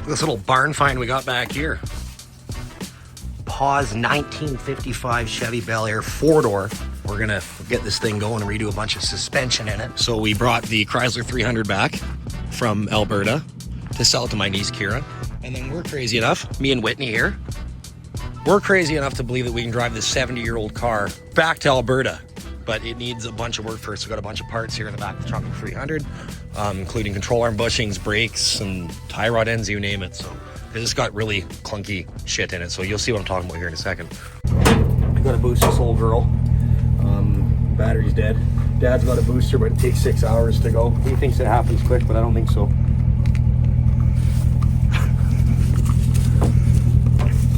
This little barn find we got back here. Paw's 1955 Chevy Bel Air 4-door. We're gonna get this thing going and redo a bunch of suspension in it. So we brought the Chrysler 300 back from Alberta to sell it to my niece Kira. And then we're crazy enough, me and Whitney here, we're crazy enough to believe that we can drive this 70-year-old car back to Alberta. But it needs a bunch of work first. We've got a bunch of parts here in the back of the trunk of the 300, including control arm bushings, brakes, and tie rod ends, you name it. So it's got really clunky shit in it. So you'll see what I'm talking about here in a second. We've got to boost this old girl. Battery's dead. Dad's got a booster, but it takes 6 hours to go. He thinks it happens quick, but I don't think so.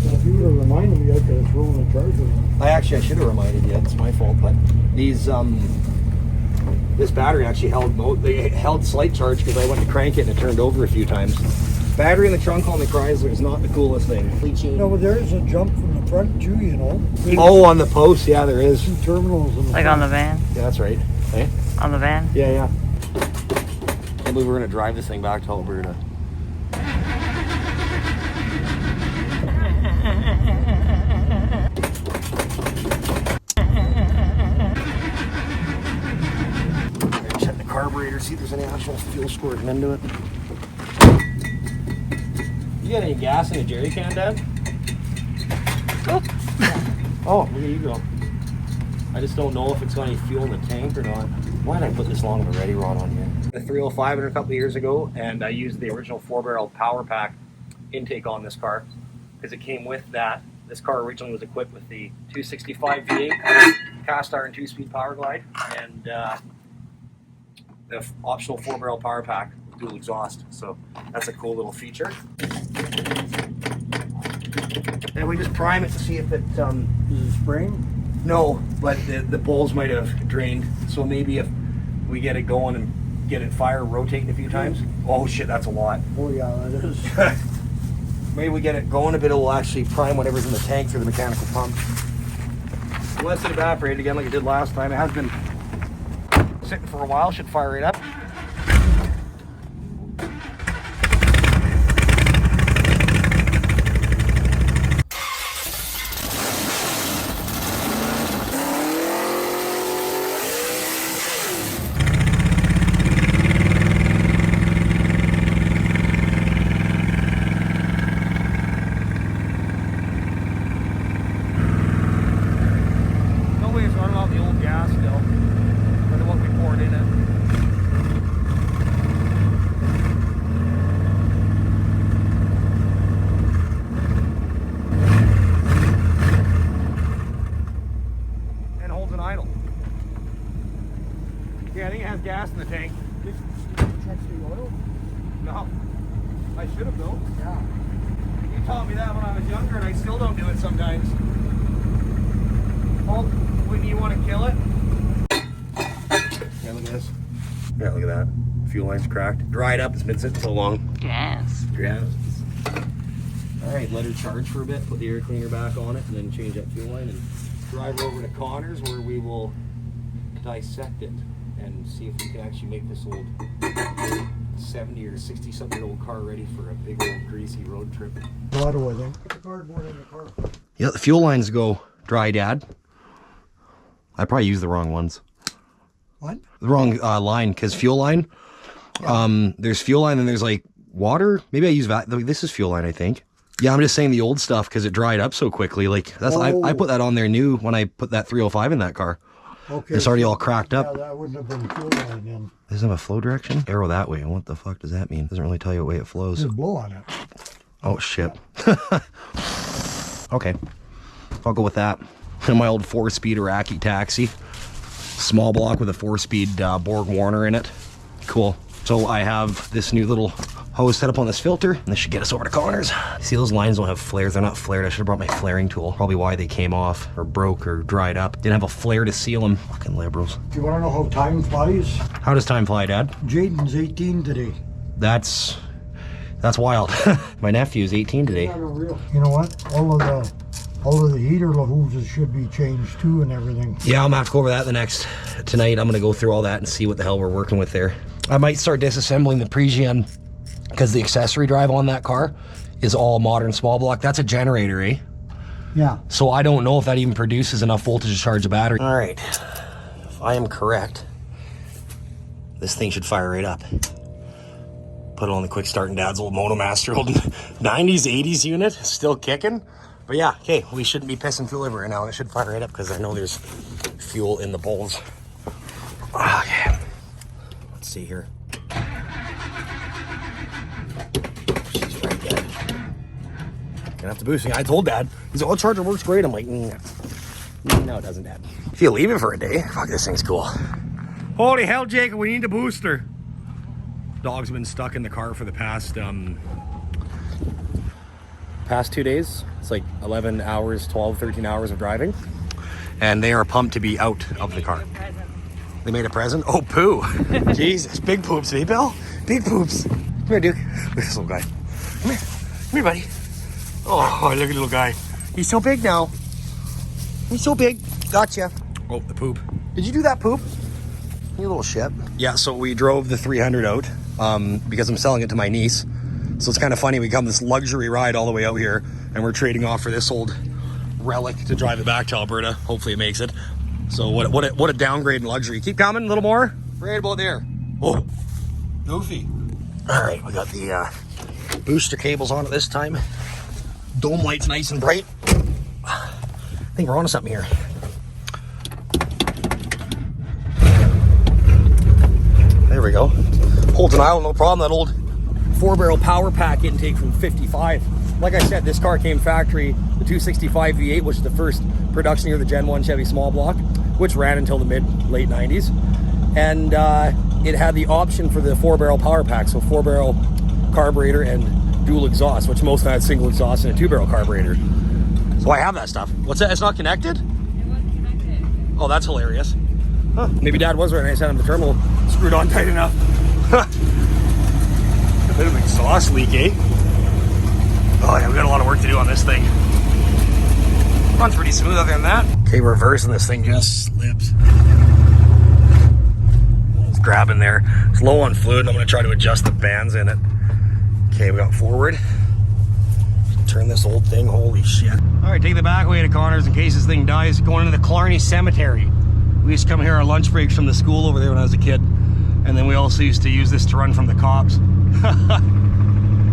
Well, if you would have reminded me, I could have thrown a charger on. I should have reminded you. It's my fault, but these this battery actually held slight charge because I went to crank it and it turned over a few times. Battery in the trunk on the Chrysler is not the coolest thing. No, but there is a jump from the front too, you know. Oh, on the post, yeah, there is. 2 terminals in the Like front. on the van? Yeah, that's right. Hey? On the van? Yeah. Can't believe we're gonna drive this thing back to Alberta. Check the carburetor, see if there's any actual fuel squirting into it. You got any gas in a jerry can, Dad? Oh, look at you go. I just don't know if it's got any fuel in the tank or not. Why did I put this long of a ready rod on here? The 305 a couple of years ago, and I used the original 4-barrel power pack intake on this car because it came with that. This car originally was equipped with the 265 V8 cast iron 2-speed power glide and the optional 4-barrel power pack with dual exhaust. So that's a cool little feature. And we just prime it to see if it Is it spring? no, but the bowls might have drained. So maybe if we get it going and get it rotating a few times. Oh shit, that's a lot. Oh yeah, that is. Maybe we get it going a bit, it will actually prime whatever's in the tank through the mechanical pump. Lets it evaporate again like it did last time. It has been sitting for a while, should fire it up. Yeah, I think it has gas in the tank. Check the oil? No. I should have though. Yeah. You taught me that when I was younger and I still don't do it sometimes. Oh, wouldn't you want to kill it? Yeah, look at this. Yeah, look at that. Fuel line's cracked. Dried up, it's been sitting so long. Yes. Gas. Alright, let her charge for a bit, put the air cleaner back on it, and then change that fuel line and drive over to Connor's where we will dissect it and see if we can actually make this old 70 or 60 something year old car ready for a big old greasy road trip. Auto, I think. Put the cardboard in the car. Yeah, the fuel lines go dry, Dad. I probably used the wrong ones. What? The wrong line, because fuel line, there's fuel line and there's like water. Maybe I use that. This is fuel line, I think. Yeah, I'm just saying the old stuff because it dried up so quickly. Like that's I put that on there new when I put that 305 in that car. Okay. It's already all cracked up. Yeah, that wouldn't have been fuel line then. Doesn't have a flow direction? Arrow that way. What the fuck does that mean? Doesn't really tell you what way it flows. There's blow on it. Oh shit. Okay, I'll go with that. My old 4-speed Iraqi taxi. Small block with a 4-speed Borg Warner in it. Cool. So I have this new little hose set up on this filter, and this should get us over to Connor's. See, those lines don't have flares. They're not flared. I should have brought my flaring tool. Probably why they came off or broke or dried up. Didn't have a flare to seal them. Fucking liberals. Do you want to know how time flies? How does time fly, Dad? Jaden's 18 today. That's wild. My nephew's 18 today. Not unreal. You know what? All of the heater hoses should be changed too and everything. Yeah, I'm gonna have to go over that tonight. I'm gonna go through all that and see what the hell we're working with there. I might start disassembling the Presian because the accessory drive on that car is all modern small block. That's a generator, eh? Yeah. So I don't know if that even produces enough voltage to charge the battery. All right, if I am correct, this thing should fire right up. Put it on the quick start in Dad's old Monomaster, old 90s, 80s unit, still kicking. But yeah, okay, we shouldn't be pissing fuel everywhere now, and it should fire right up because I know there's fuel in the bowls. Okay, let's see here. She's right there. Gonna have to boost me. I told Dad, he's like, oh, charger works great. I'm like, no, it doesn't, Dad. If you leave it for a day, fuck, this thing's cool. Holy hell, Jacob, we need a booster. Dog's been stuck in the car for the past 2 days. It's like 11 hours, 12, 13 hours of driving. And they are pumped to be out of the car. They made a present? Oh, poo. Jesus, big poops, eh, Bill? Big poops. Come here, Duke. Look at this little guy. Come here. Come here, buddy. Oh, look at the little guy. He's so big now. He's so big. Gotcha. Oh, the poop. Did you do that poop? You little shit. Yeah, so we drove the 300 out because I'm selling it to my niece. So it's kind of funny. We come this luxury ride all the way out here, and we're trading off for this old relic to drive it back to Alberta. Hopefully it makes it. So what a downgrade in luxury. Keep coming, a little more. Right about there. Oh, goofy. All right, we got the booster cables on it this time. Dome light's nice and bright. I think we're onto something here. There we go. Holds an aisle, no problem. That old 4-barrel power pack intake from 55. Like I said, this car came factory, the 265 V8, which is the first production year of the Gen 1 Chevy small block, which ran until the late 90s. And it had the option for the 4-barrel power pack, so 4-barrel carburetor and dual exhaust, which most had single exhaust and a 2-barrel carburetor. So I have that stuff. What's that? It's not connected? It wasn't connected. Oh, that's hilarious. Huh, maybe Dad was right and I just had him the terminal screwed on tight enough. A bit of exhaust leak, eh? Oh yeah, we got a lot of work to do on this thing. Runs pretty smooth other than that. Okay, reversing this thing just slips. It's grabbing there. It's low on fluid and I'm gonna try to adjust the bands in it. Okay, we got forward. Turn this old thing, holy shit. All right, take the back way to Connors in case this thing dies. Going into the Killarney Cemetery. We used to come here on lunch breaks from the school over there when I was a kid. And then we also used to use this to run from the cops.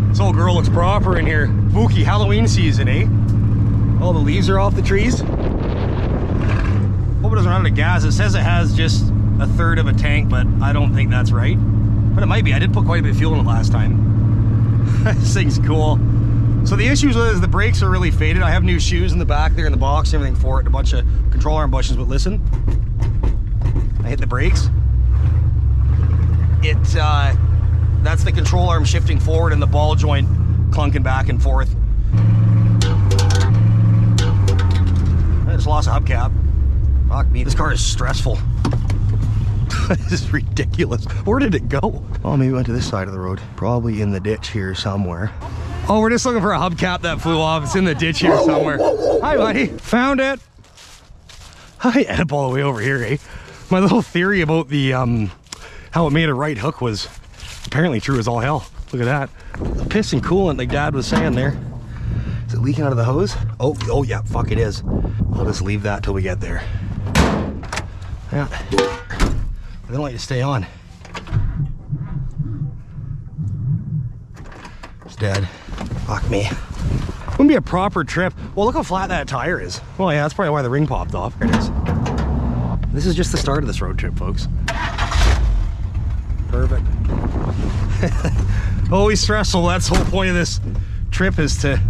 This old girl looks proper in here. Spooky Halloween season, eh? All the leaves are off the trees. Hope it doesn't run out of gas. It says it has just a third of a tank, but I don't think that's right. But it might be. I did put quite a bit of fuel in it last time. This thing's cool. So the issues with it is the brakes are really faded. I have new shoes in the back there in the box, everything for it, a bunch of control arm bushings, but listen. I hit the brakes. That's the control arm shifting forward and the ball joint clunking back and forth. I just lost a hubcap. Fuck me, this car is stressful. This is ridiculous. Where did it go? Oh, maybe it went to this side of the road. Probably in the ditch here somewhere. Oh, we're just looking for a hubcap that flew off. It's in the ditch here somewhere. Hi, buddy. Found it. I ended up all the way over here, eh? My little theory about the how it made a right hook was apparently true as all hell. Look at that. The piss and coolant, like Dad was saying there. Is it leaking out of the hose? Oh yeah, fuck it is. I'll just leave that till we get there. Yeah. I don't like to stay on. It's dead. Fuck me. Wouldn't be a proper trip. Well, look how flat that tire is. Well, yeah, that's probably why the ring popped off. There it is. This is just the start of this road trip, folks. Perfect. Always stressful. That's the whole point of this trip, is to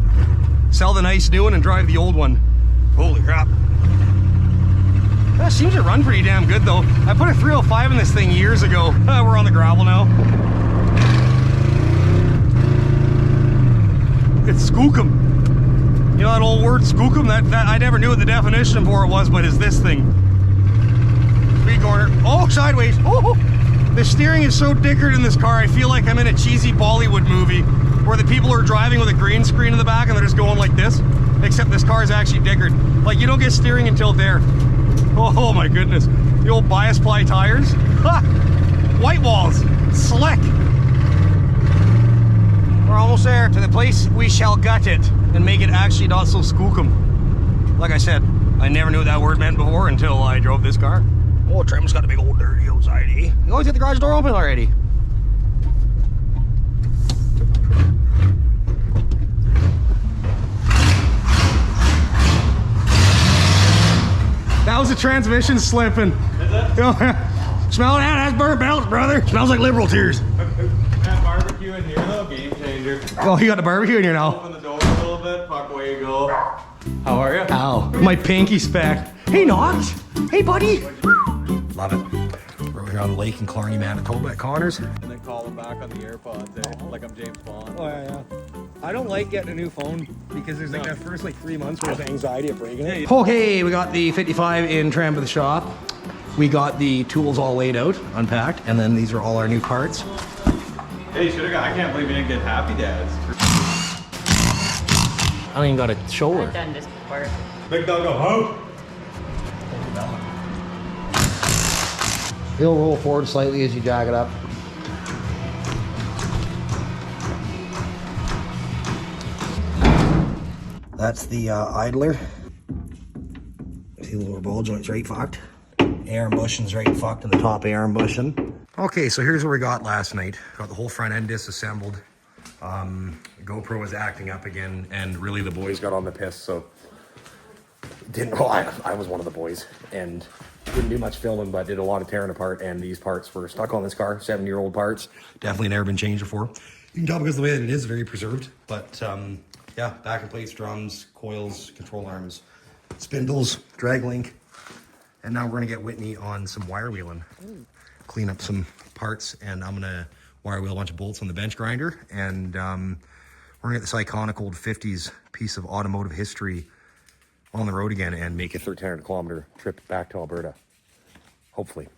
sell the nice new one and drive the old one. Holy crap. That seems to run pretty damn good though. I put a 305 in this thing years ago. We're on the gravel now. It's skookum. You know that old word skookum? That I never knew what the definition for it was, but it's this thing. Speed corner. Oh, sideways. Oh, the steering is so dickered in this car. I feel like I'm in a cheesy Bollywood movie where the people are driving with a green screen in the back and they're just going like this. Except this car is actually dickered. Like, you don't get steering until there. Oh my goodness. The old bias ply tires. Ha! White walls. Slick. We're almost there to the place we shall gut it and make it actually not so skookum. Like I said, I never knew what that word meant before until I drove this car. Oh, Trim's got a big old dirty outside, eh? You always get the garage door open already. That was the transmission slipping. Is it? Smell that? That's burnt belts, brother. Smells like liberal tears. That barbecue in here though, game changer. Oh, you got the barbecue in here now. Open the door a little bit, fuck, away you go. How are you? Ow. My pinky speck. Hey, Knox. Hey, buddy. Love it. We're here on the lake in Killarney, Manitoba at Connors. And then call them back on the AirPods, eh? Like I'm James Bond. Oh, yeah. I don't like getting a new phone because there's like that first like 3 months where there's anxiety of breaking it. Okay, we got the 55 in tram to the shop. We got the tools all laid out, unpacked, and then these are all our new parts. Hey, you should've got, I can't believe you didn't get Happy Dads. I don't even got a shoulder. I've done this before. Big dog go, ho! It'll roll forward slightly as you jag it up. That's the idler. See the lower ball joint's right fucked. Air bushing's right fucked in the top air bushing. Okay, so here's what we got last night. Got the whole front end disassembled. GoPro was acting up again, and really the boys got on the piss, so I was one of the boys and didn't do much filming, but did a lot of tearing apart, and these parts were stuck on this car, 7-year-old parts. Definitely never been changed before. You can tell because the way that it is very preserved, but yeah, backing plates, drums, coils, control arms, spindles, drag link, and now we're gonna get Whitney on some wire wheeling, clean up some parts, and I'm gonna wire wheel a bunch of bolts on the bench grinder, and we're gonna get this iconic old 50s piece of automotive history on the road again and make a 1,300 kilometer trip back to Alberta. Hopefully.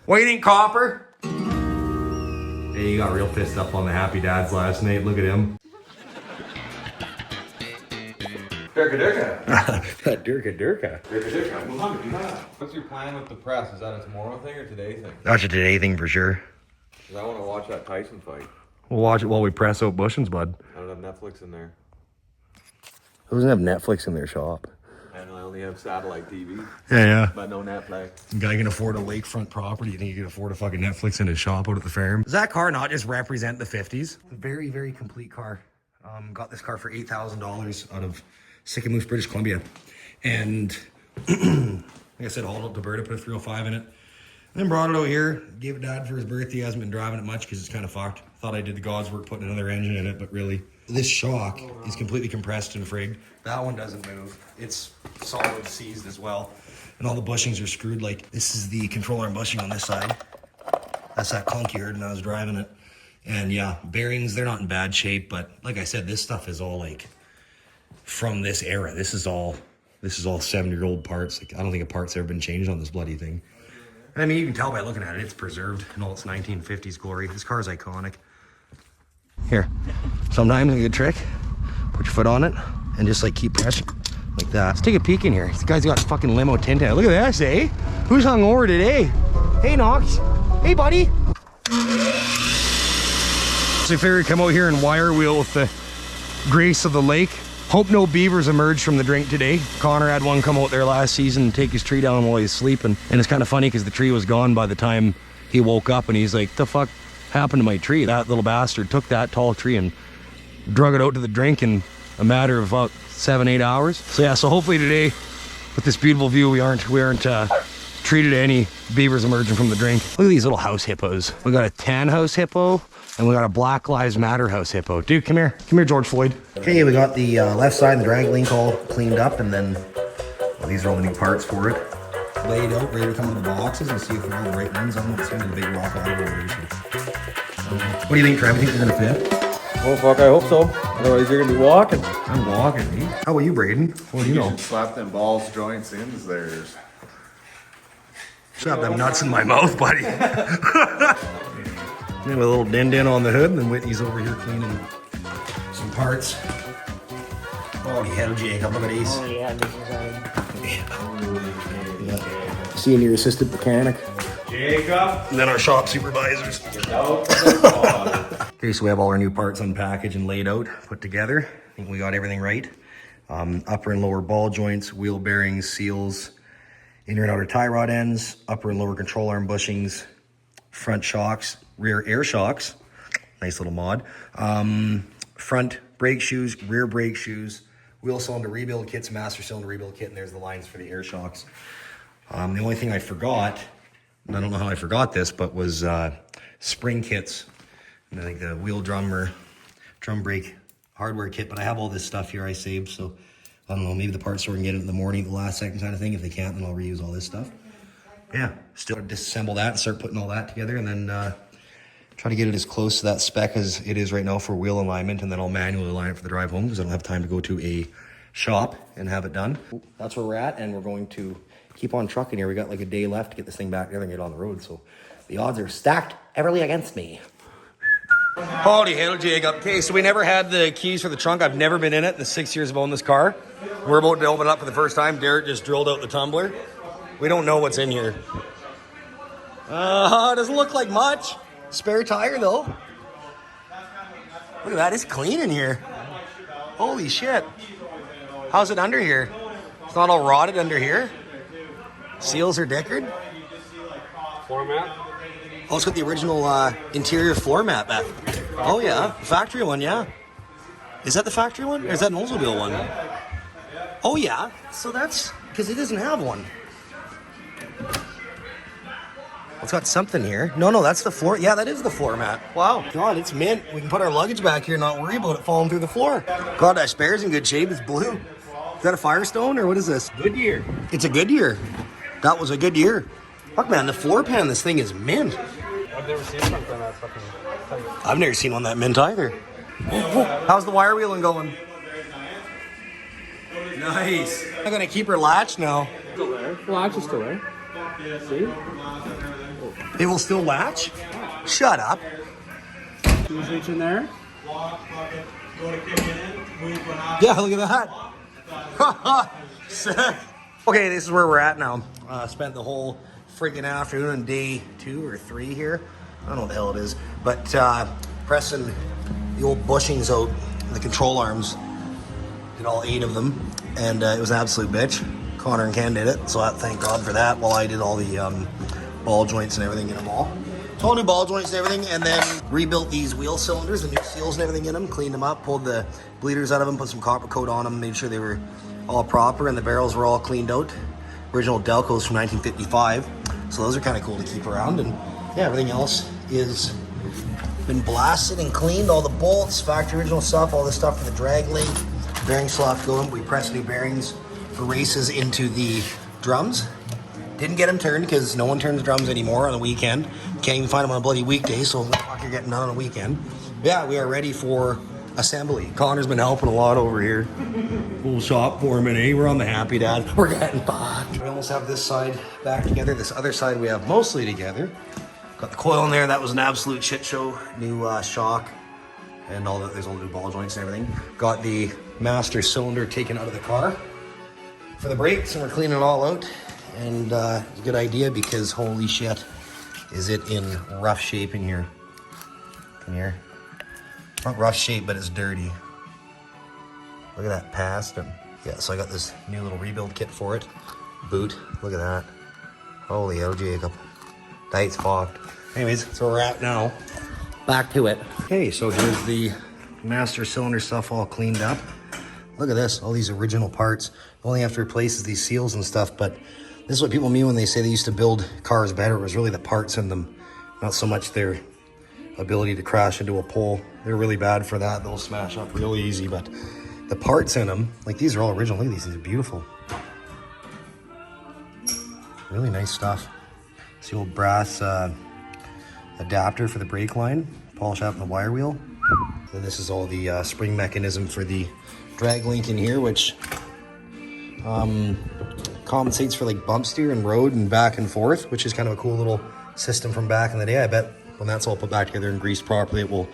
What do you think, Copper? Hey, you got real pissed up on the Happy Dads last night. Look at him. Durka. Durka. What's your plan with the press? Is that a tomorrow thing or today thing? That's a today thing for sure. Because I want to watch that Tyson fight. We'll watch it while we press out bushings, bud. I don't have Netflix in there. Who doesn't have Netflix in their shop? And I only have satellite TV. Yeah. But no Netflix. Some guy can afford a lakefront property. You think he can afford a fucking Netflix in his shop out at the farm? Does that car not just represent the 50s? It's a very, very complete car. Got this car for $8,000 out of Sycamoose, British Columbia. And like I said, hauled up to Alberta, put a 305 in it. And then brought it out here, gave it Dad for his birthday. He hasn't been driving it much because it's kind of fucked. Thought I did the God's work putting another engine in it, but really, this shock is completely compressed and frigged. That one doesn't move. It's solid seized as well. And all the bushings are screwed. Like, this is the control arm bushing on this side. That's that clunk you heard when I was driving it. And yeah, bearings, they're not in bad shape, but like I said, this stuff is all like from this era. This is all 7-year-old parts. Like, I don't think a part's ever been changed on this bloody thing. And I mean, you can tell by looking at it, it's preserved in all its 1950s glory. This car is iconic. Here, sometimes a good trick, put your foot on it and just like keep pressing like that. Let's take a peek in here. This guy's got fucking limo tint out. Look at this, eh? Who's hungover today? Hey, Knox. Hey, buddy. So I figured come out here and wire wheel with the grace of the lake. Hope no beavers emerged from the drink today. Connor had one come out there last season and take his tree down while he was sleeping. And it's kind of funny because the tree was gone by the time he woke up, and he's like, the fuck happened to my tree? That little bastard took that tall tree and drug it out to the drink in a matter of about 7-8 hours. So yeah, so hopefully today with this beautiful view, we aren't treated to any beavers emerging from the drink. Look at these little house hippos. We got a tan house hippo and we got a Black Lives Matter house hippo. Dude, come here. Come here, George Floyd. Okay, we got the left side and the drag link all cleaned up, and then these are all the new parts for it. Laid out, ready to come in the boxes and see if we're all the right ones on it. It's going to be a big rock auto rotation. What do you think, Trev? You think they're going to fit? Oh fuck, I hope so. Otherwise you're gonna be walking. I'm walking, eh? How about you, Braden? What do you know? Should slap them balls joints in there. Shove them nuts in my mouth, buddy. With a little din on the hood, and then Whitney's over here cleaning some parts. Holy hell, Jacob, look at these. Oh yeah, this is Seeing your assistant mechanic. Jacob. And then our shop supervisors. Get out of the car. Okay, so we have all our new parts unpackaged and laid out, put together. I think we got everything right. Upper and lower ball joints, wheel bearings, seals, inner and outer tie rod ends, upper and lower control arm bushings, front shocks, rear air shocks. Nice little mod. Front brake shoes, rear brake shoes, wheel cylinder rebuild kits, master cylinder rebuild kit, and there's the lines for the air shocks. The only thing I forgot, and I don't know how I forgot this, but was spring kits. And I think the wheel drum brake hardware kit, but I have all this stuff here I saved, so I don't know, maybe the parts store can get it in the morning, the last second kind of thing. If they can't, then I'll reuse all this stuff. Yeah, still disassemble that and start putting all that together, and then try to get it as close to that spec as it is right now for wheel alignment, and then I'll manually align it for the drive home because I don't have time to go to a shop and have it done. That's where we're at, and we're going to keep on trucking here. We got like a day left to get this thing back together and get on the road, so the odds are stacked heavily against me. Holy hell, Jacob. Okay, so we never had the keys for the trunk. I've never been in it in the 6 years of owning this car. We're about to open it up for the first time. Derek just drilled out the tumbler. We don't know what's in here. It doesn't look like much. Spare tire though. Look at that, it's clean in here. Holy shit. How's it under here? It's not all rotted under here. Seals are deckered. Floor mat. Oh, it's got the original interior floor mat back. Oh yeah, factory one, yeah. Is that the factory one? Or is that an Oldsmobile one? Oh yeah, so that's, because it doesn't have one. It's got something here. No, that's the floor. Yeah, that is the floor mat. Wow. God, it's mint. We can put our luggage back here and not worry about it falling through the floor. God, that spare's in good shape. It's blue. Is that a Firestone or what is this? Goodyear. It's a Goodyear. That was a Goodyear. Fuck, man, the floor pan, this thing is mint. I've never seen something that fucking tight. I've never seen one that mint either. How's the wire wheeling going? Nice. I'm going to keep her latched now. Still there. Latch is still there. See? It will still latch? Shut up. Shoes reach in there. Yeah, look at that. Sick. Okay, this is where we're at now. Spent the whole freaking afternoon on day 2 or 3 here. I don't know what the hell it is. But pressing the old bushings out, the control arms. Did all 8 of them. And it was an absolute bitch. Connor and Ken did it. So thank God for that while I did all the ball joints and everything in them all. All new ball joints and everything, and then rebuilt these wheel cylinders, the new seals and everything in them, cleaned them up, pulled the bleeders out of them, put some copper coat on them, made sure they were all proper, and the barrels were all cleaned out. Original Delcos from 1955, so those are kind of cool to keep around, and yeah, everything else is been blasted and cleaned, all the bolts, factory original stuff, all this stuff for the drag link, bearing slot going. We pressed new bearings for races into the drums. Didn't get them turned because no one turns drums anymore on the weekend. Can't even find them on a bloody weekday, so what the fuck you're getting done on a weekend. Yeah, we are ready for assembly. Connor's been helping a lot over here. Full shop foreman, eh? We're on the Happy Dad. We're getting fucked. We almost have this side back together. This other side we have mostly together. Got the coil in there. That was an absolute shit show. New shock and all that. There's all the new ball joints and everything. Got the master cylinder taken out of the car for the brakes, and we're cleaning it all out. And it's a good idea because holy shit, is it in rough shape in here. In here. Not rough shape, but it's dirty. Look at that past. And yeah, so I got this new little rebuild kit for it. Boot. Look at that. Holy hell, Jacob. That's fucked. Anyways, that's where we're at now. Back to it. Okay, so here's the master cylinder stuff all cleaned up. Look at this, all these original parts. The only have to replace is these seals and stuff, but this is what people mean when they say they used to build cars better. It was really the parts in them, not so much their ability to crash into a pole. They're really bad for that. They'll smash up real easy, but the parts in them, like these are all original. Look at these, these are beautiful. Really nice stuff. It's the old brass adapter for the brake line, polish out in the wire wheel. Then this is all the spring mechanism for the drag link in here, which compensates for like bump steer and road and back and forth, which is kind of a cool little system from back in the day. I bet when that's all put back together and greased properly, it will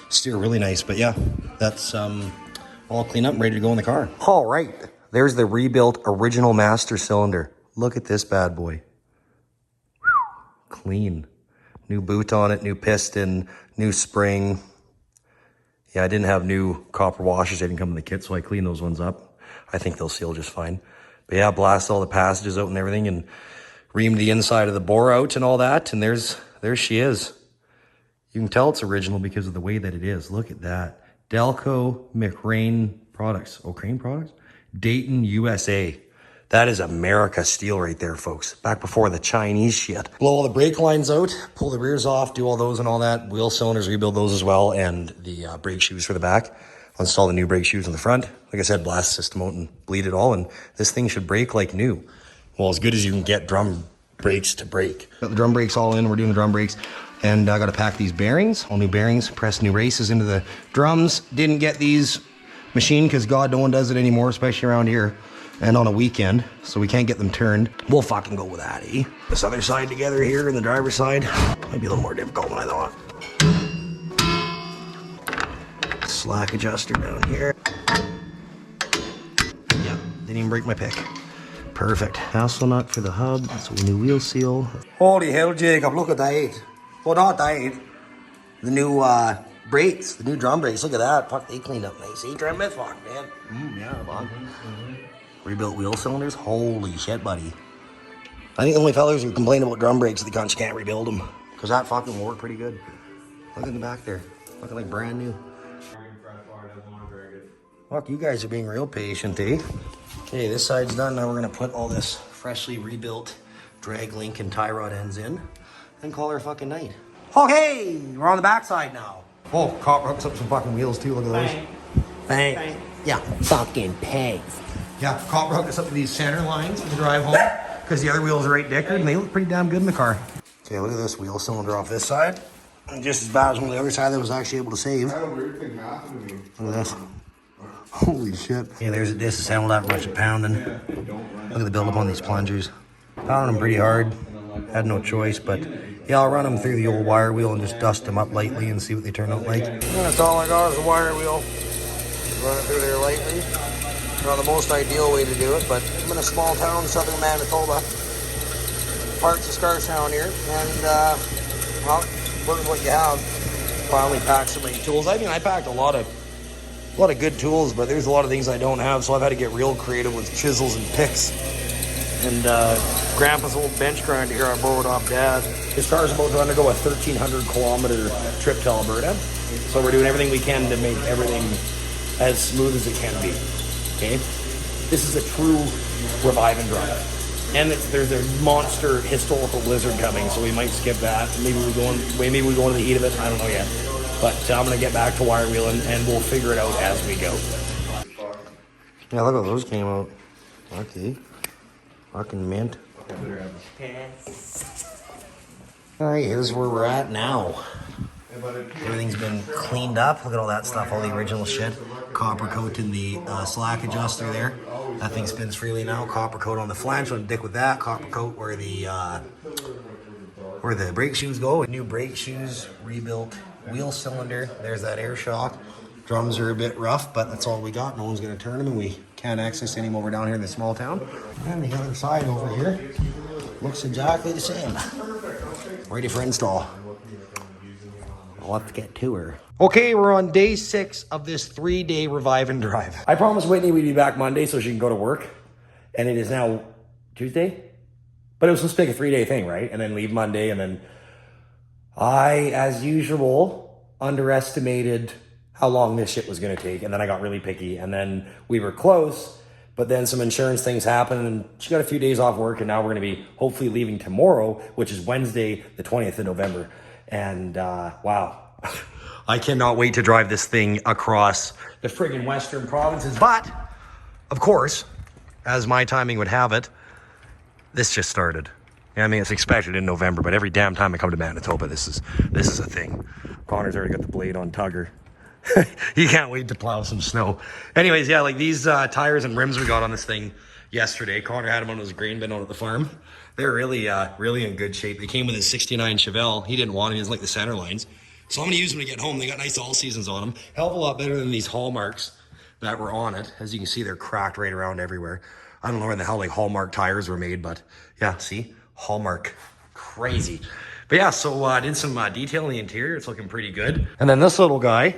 steer really nice. But yeah, that's all cleaned up and ready to go in the car. All right, there's the rebuilt original master cylinder. Look at this bad boy. clean. New boot on it, new piston, new spring. Yeah, I didn't have new copper washers. They didn't come in the kit, so I cleaned those ones up. I think they'll seal just fine. But yeah, blast all the passages out and everything and reamed the inside of the bore out and all that. And there she is. You can tell it's original because of the way that it is. Look at that. Delco McRae products. Oh, Crane products? Dayton, USA. That is America steel right there, folks. Back before the Chinese shit. Blow all the brake lines out, pull the rears off, do all those and all that. Wheel cylinders, rebuild those as well, and the brake shoes for the back. I'll install the new brake shoes on the front. Like I said, blast the system out and bleed it all, and this thing should brake like new. Well, as good as you can get drum brakes to brake. Got the drum brakes all in, we're doing the drum brakes. And I got to pack these bearings, all new bearings, press new races into the drums. Didn't get these machined because God, no one does it anymore, especially around here. And on a weekend, so we can't get them turned. We'll fucking go with that, eh? This other side together here and the driver's side might be a little more difficult than I thought. Slack adjuster down here. Yeah, didn't even break my pick. Perfect. Hassle nut for the hub. That's a new wheel seal. Holy hell, Jacob, look at that. Well, not that. The new brakes, the new drum brakes. Look at that. Fuck, they cleaned up nice. See, trim it, fuck, man. Yeah, man. Rebuilt wheel cylinders. Holy shit, buddy. I think the only fellas who complain about drum brakes are the cunts can't rebuild them. Because that fucking worked pretty good. Look in the back there. Looking like brand new. Fuck, you guys are being real patient, eh? Okay, this side's done. Now we're going to put all this freshly rebuilt drag link and tie rod ends in. And call her a fucking night. Okay, we're on the back side now. Oh, cop hooks up some fucking wheels too. Look at those. Bang. Yeah, fucking pegs. Yeah, cop hooked us up to these center lines for the drive home because the other wheels are right dickered and they look pretty damn good in the car. Okay, look at this wheel cylinder off this side. And just as bad as on the other side that was actually able to save. Had a weird thing happen to me. Look at this. Holy shit. Yeah, there's a disassembled that bunch of pounding. Look at the buildup on these plungers. Pounding them pretty hard. Had no choice, but yeah, I'll run them through the old wire wheel and just dust them up lightly and see what they turn out like. That's all I got is a wire wheel. Run it through there lightly. Not the most ideal way to do it, but I'm in a small town, southern Manitoba. Parts of Scarstown here, and well, work with what you have. Finally packed so many tools. I mean, I packed a lot of good tools, but there's a lot of things I don't have, so I've had to get real creative with chisels and picks. And Grandpa's old bench grinder here I borrowed off Dad. His car's about to undergo a 1,300 kilometer trip to Alberta, so we're doing everything we can to make everything as smooth as it can be. Okay, this is a true revive and drive, and there's a monster historical blizzard coming, so we might skip that. Maybe we go into the heat of it. I don't know yet, but I'm gonna get back to wire wheeling, and we'll figure it out as we go. Yeah, look how those came out. Okay, fucking mint. All right, here's where we're at now. Everything's been cleaned up. Look at all that stuff, all the original shit. Copper coat in the slack adjuster there. That thing spins freely now. Copper coat on the flange. Want to dick with that. Copper coat where the brake shoes go. New brake shoes, rebuilt wheel cylinder. There's that air shock. Drums are a bit rough, but that's all we got. No one's going to turn them, and we can't access any more down here in the small town. And the other side over here looks exactly the same. Ready for install. Let's get to her. Okay, we're on day 6 of this 3-day revive and drive. I promised Whitney we'd be back Monday so she can go to work. And it is now Tuesday. But it was supposed to take a 3-day thing, right? And then leave Monday. And then I, as usual, underestimated how long this shit was going to take. And then I got really picky. And then we were close. But then some insurance things happened. And she got a few days off work. And now we're going to be hopefully leaving tomorrow, which is Wednesday, the 20th of November. And wow, I cannot wait to drive this thing across the friggin' western provinces. But, of course, as my timing would have it, this just started. I mean, it's expected in November, but every damn time I come to Manitoba, this is a thing. Connor's already got the blade on Tugger. He can't wait to plow some snow. Anyways, yeah, like these tires and rims we got on this thing yesterday. Connor had them on his grain bin out at the farm. They're really in good shape. They came with his 69 Chevelle. He didn't want them. He doesn't like the center lines. So I'm going to use them to get home. They got nice all seasons on them. Hell of a lot better than these Hallmarks that were on it. As you can see, they're cracked right around everywhere. I don't know where the hell like Hallmark tires were made, but yeah, see? Hallmark. Crazy. But yeah, so I did some detail in the interior. It's looking pretty good. And then this little guy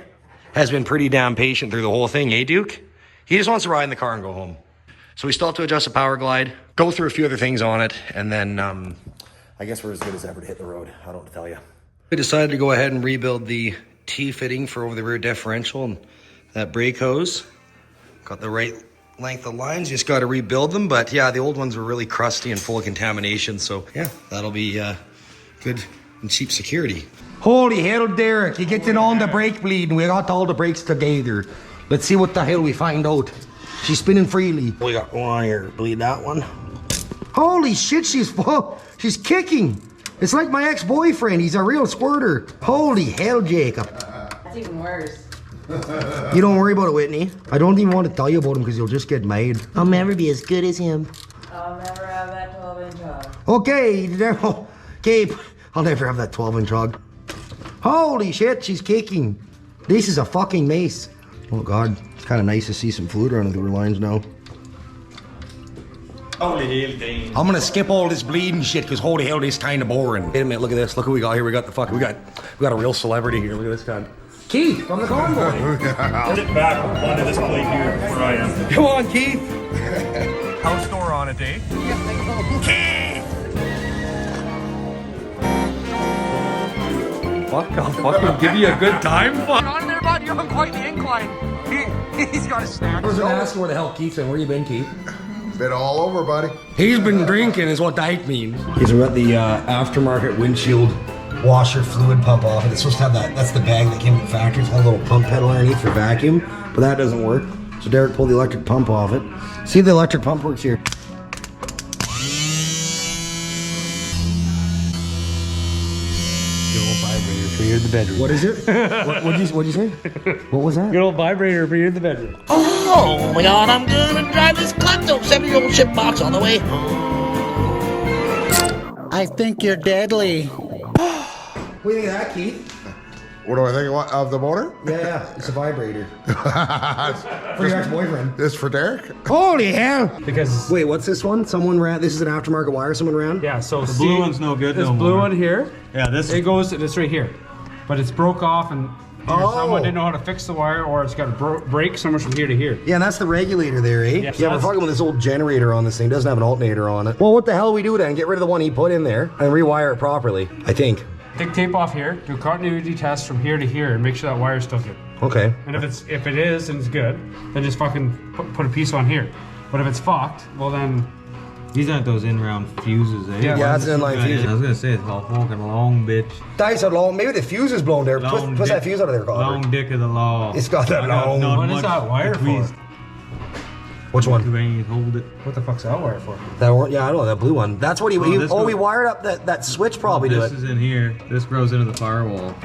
has been pretty damn patient through the whole thing, eh, Duke? He just wants to ride in the car and go home. So we still have to adjust the power glide, go through a few other things on it, and then I guess we're as good as ever to hit the road. I don't know what to tell you. We decided to go ahead and rebuild the T-fitting for over the rear differential and that brake hose. Got the right length of lines, just got to rebuild them. But yeah, the old ones were really crusty and full of contamination. So yeah, that'll be good and cheap security. Holy hell, Derek, you getting on the brake bleed and we got all the brakes together. Let's see what the hell we find out. She's spinning freely. We got one on here, bleed that one. Holy shit, she's full. She's kicking. It's like my ex-boyfriend. He's a real squirter. Holy hell, Jacob. That's even worse. You don't worry about it, Whitney. I don't even want to tell you about him because you'll just get mad. I'll never be as good as him. I'll never have that 12-inch hog. Okay, I'll never have that 12-inch hog. Holy shit, she's kicking. This is a fucking mace. Oh God, it's kind of nice to see some fluid running through her lines now. Holy hell, dang. I'm gonna skip all this bleeding shit because holy hell, this is kind of boring. Wait a minute, look at this. Look what we got here. We got a real celebrity here. Look at this guy. Keith from the convoy. Put it back onto this plate here where I am. Come on, Keith. House door on it, eh? Fuck, I'll fucking give you a good time. Fuck. On there, bud. You're on quite the incline. He's got a snack. I was gonna ask where the hell Keith's been. Where you been, Keith? Been all over, buddy. He's been drinking is what that means. He's got the aftermarket windshield washer fluid pump off it. It's supposed to have that. That's the bag that came with the factory. It's got a little pump pedal underneath for vacuum, but that doesn't work. So Derek pulled the electric pump off it. See if the electric pump works here. Good old vibrator for you in the bedroom. What is it? What'd you say? What was that? Good old vibrator for you in the bedroom. Oh my God, I'm gonna drive this klepto 7-year-old ship box all the way home. I think you're deadly. What do you think of that, Keith? What do I think of the motor? Yeah, it's a vibrator. For your ex-boyfriend. This for Derek? Holy hell! Because Wait, what's this one? Someone ran. This is an aftermarket wire someone ran? yeah, so The blue one's no good This no blue more. one here. Yeah, this It goes. It's right here, but it's broke off and either someone didn't know how to fix the wire, or it's got a break somewhere from here to here. Yeah, and that's the regulator there, eh? Yeah, so Yeah, we're that's- fucking with this old generator on this thing. It doesn't have an alternator on it. Well, what the hell we do then? Get rid of the one he put in there and rewire it properly, I think. Take tape off here, do a continuity test from here to here, and make sure that wire's still good. Okay. And if it is and it's good, then just fucking put a piece on here. But if it's fucked, well then These aren't those in-round fuses, eh? Yeah, Yeah, it's an inline fuse. I was gonna say it's all fucking long bitch. Dice are long. Maybe the fuse is blown there. Long Push that dick- fuse out of there, Connor. Long dick of the law. It's got that I got long- not What is much that wire to for? twist. Which You one? ain't hold it. what the fuck's that wire for? That one? Yeah, I know that blue one. That's what he. this we one- wired up that switch probably to This it. is in here. This goes into the firewall.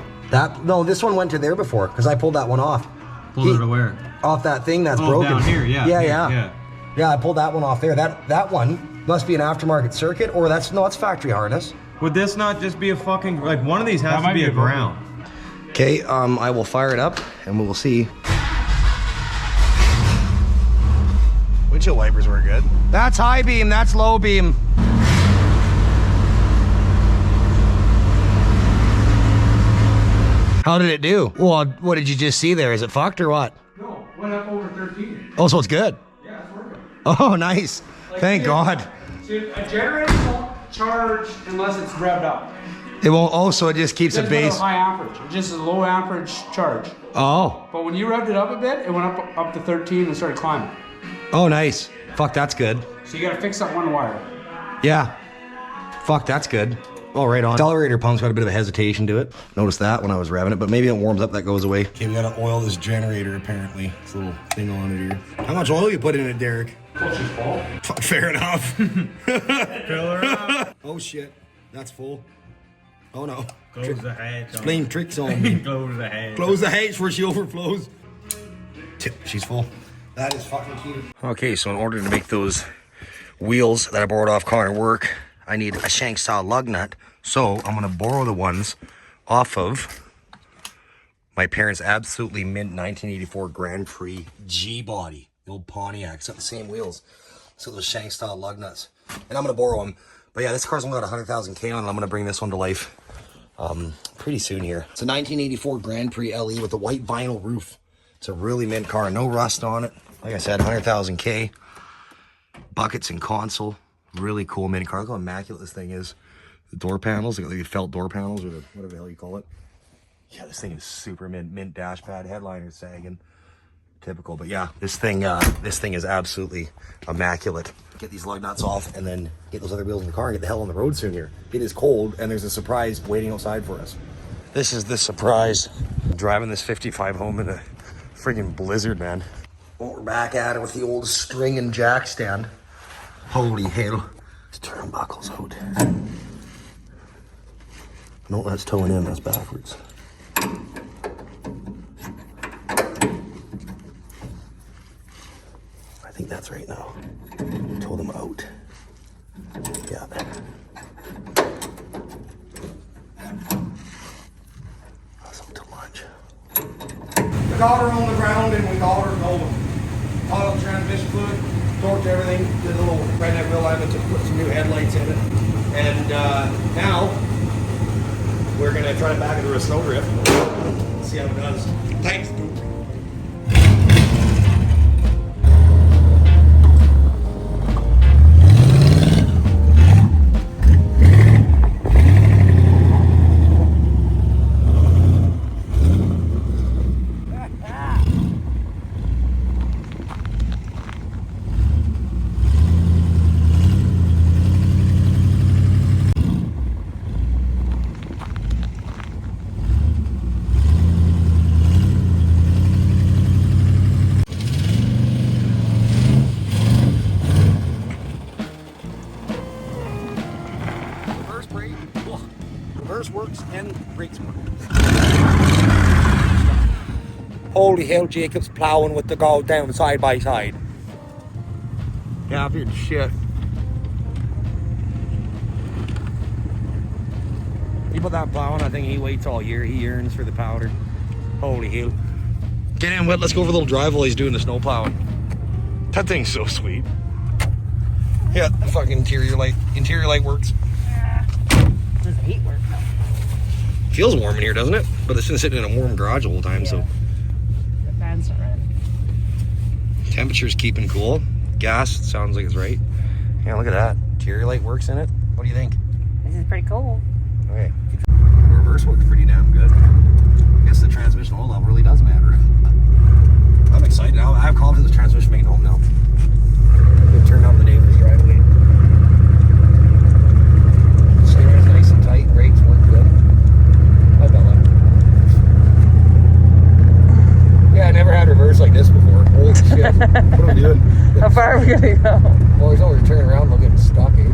This one went to there before because I pulled that one off. Pulled it away. Off that thing that's Oh, broken. down here, yeah. Yeah. Yeah, I pulled that one off there. That one must be an aftermarket circuit, or it's factory harness. Would this not just be a fucking, like, one of these has That to might be be a a broken. ground? Okay, I will fire it up and we will see. Windshield wipers were good. That's high beam, that's low beam. How did it do? Well, what did you just see there? Is it fucked or what? No, went up over 13. Oh, so it's good. Yeah, it's working. Oh, nice. Thank God. See, a generator won't charge unless it's revved up. It won't. Oh, so it just keeps It a doesn't have base. a high amperage. It's just a low amperage charge. Oh. But when you revved it up a bit, it went up to 13 and started climbing. Oh, nice. Fuck, that's good. So you gotta fix that one wire. Yeah. Fuck, that's good. Oh, right on. Accelerator pump's got a bit of a hesitation to it. Noticed that when I was revving it, but maybe it warms up, that goes away. Okay, we gotta oil this generator apparently. This little thing on it here. How much oil you put in it, Derek? Fuck, fair enough. Fill her up. Oh shit, that's full. Oh no. Close the hatch. Playing tricks on me. Close the hatch. Close the hatch before she overflows. Tip, she's full. That is fucking cute. Okay, so in order to make those wheels that I borrowed off Connor work, I need a shank style lug nut. So I'm gonna borrow the ones off of my parents' absolutely mint 1984 Grand Prix G body, the old Pontiac. It's got the same wheels. So those shank style lug nuts, and I'm gonna borrow them. But yeah, this car's only got 100,000 K on it. I'm gonna bring this one to life pretty soon here. It's a 1984 Grand Prix LE with a white vinyl roof. It's a really mint car, no rust on it. Like I said, 100,000 K. Buckets and console. Really cool mint car. Look how immaculate this thing is. The door panels, like the felt door panels, or whatever the hell you call it. Yeah, this thing is super mint dash pad, headliner sagging. Typical, but yeah, this thing is absolutely immaculate. Get these lug nuts off and then get those other wheels in the car and get the hell on the road soon here. It is cold and there's a surprise waiting outside for us. This is the surprise. I'm driving this 55 home in a friggin' blizzard, man. We're back at it with the old string and jack stand. Holy hell. This turnbuckle's out. No, that's towing in, that's backwards. I think that's right now. Tow them out. Yeah. That's up to lunch. We got her on the ground and we got her going. Caught up transmission fluid, torqued everything, did a little redneck wheel alignment to put some new headlights in it. And now we're gonna try to back it to a snowdrift. See how it does. Thanks, dude. Reverse works and brakes work. Holy hell, Jacob's plowing with the go down side by side. Yeah, I'm shit. He put that plowing, I think he waits all year. He yearns for the powder. Holy hell. Get in, Whit, let's go for a little drive while he's doing the snow plowing. That thing's so sweet. Yeah, the fucking interior light works. Does the heat work though? Feels warm in here, doesn't it? But it's been sitting in a warm garage the whole time, so. The fans not running. Temperature's keeping cool. Gas sounds like it's right. Yeah, look at that. Interior light works in it. What do you think? This is pretty cool. Okay. The reverse works pretty damn good. I guess the transmission oil level really does matter. I'm excited. I have confidence the transmission making home now. It turned on the neighbor's driveway. Steering's nice and tight. Brakes work good. Hi, Bella. Yeah, I never had reverse like this before. Holy shit. What are we doing? How far are we gonna go? Well, there's always turning around and we'll get stuck, eh?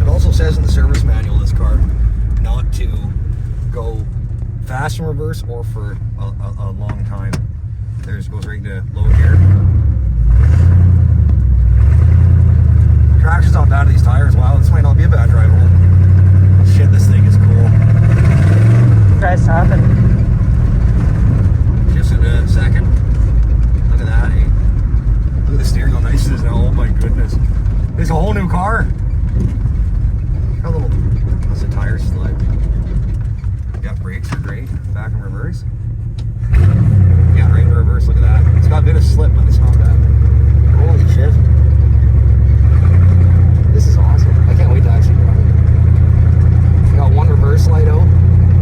It also says in the service manual of this car not to go fast in reverse or for a long time. There's goes right into low gear. Traction's not bad of these tires. Wow, this might not be a bad drive home. Shit, this thing is cool. Press hopping. Just in a second. Look at that, eh? Look at the steering, how nice it is now. Oh my goodness. It's a whole new car. Got a little, that's a tire slide. Got brakes are great. Back in reverse. Yeah, right in reverse, look at that. It's got a bit of slip, but it's not bad. Holy shit. This is awesome. I can't wait to actually drive it. Got one reverse light out.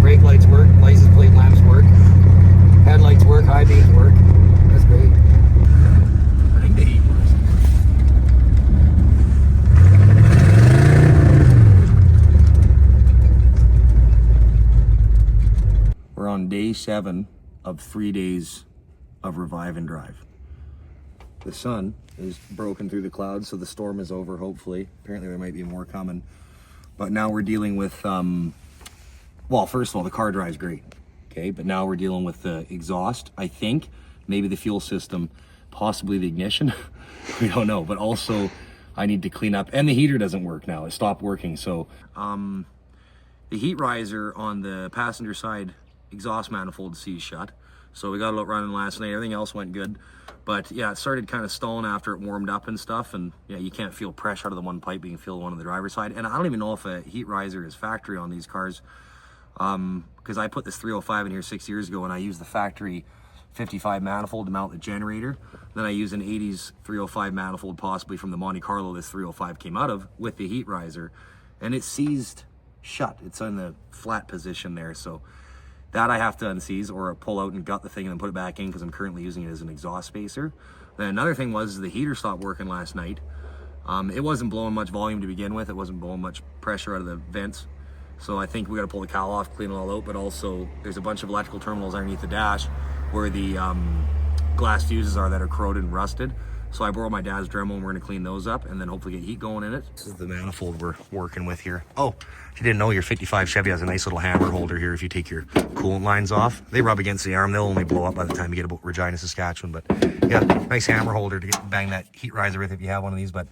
Brake lights work. License plate lamps work. Headlights work. High beams work. That's great. I think the heat works. We're on day 7 of 3 days of revive and drive. The sun is broken through the clouds, so the storm is over, hopefully. Apparently there might be more coming. But now we're dealing with, well, first of all, the car drives great, okay? But now we're dealing with the exhaust, I think, maybe the fuel system, possibly the ignition. We don't know, but also I need to clean up, and the heater doesn't work now. It stopped working, so the heat riser on the passenger side exhaust manifold sees shut. So we got it running last night. Everything else went good. But yeah, it started kind of stalling after it warmed up and stuff. And yeah, you can't feel pressure out of the one pipe, but you can feel one on the driver's side. And I don't even know if a heat riser is factory on these cars. Because I put this 305 in here 6 years ago, and I used the factory 55 manifold to mount the generator. Then I used an 80s 305 manifold, possibly from the Monte Carlo this 305 came out of, with the heat riser. And it's seized shut. It's in the flat position there. So that I have to unseize or pull out and gut the thing and then put it back in, because I'm currently using it as an exhaust spacer. Then another thing was the heater stopped working last night. It wasn't blowing much volume to begin with. It wasn't blowing much pressure out of the vents. So I think we got to pull the cowl off, clean it all out. But also there's a bunch of electrical terminals underneath the dash where the glass fuses are that are corroded and rusted. So I borrowed my dad's Dremel, and we're going to clean those up and then hopefully get heat going in it. This is the manifold we're working with here. Oh, if you didn't know, your 55 Chevy has a nice little hammer holder here. If you take your coolant lines off, they rub against the arm. They'll only blow up by the time you get about Regina, Saskatchewan. But yeah, nice hammer holder to bang that heat riser with if you have one of these. But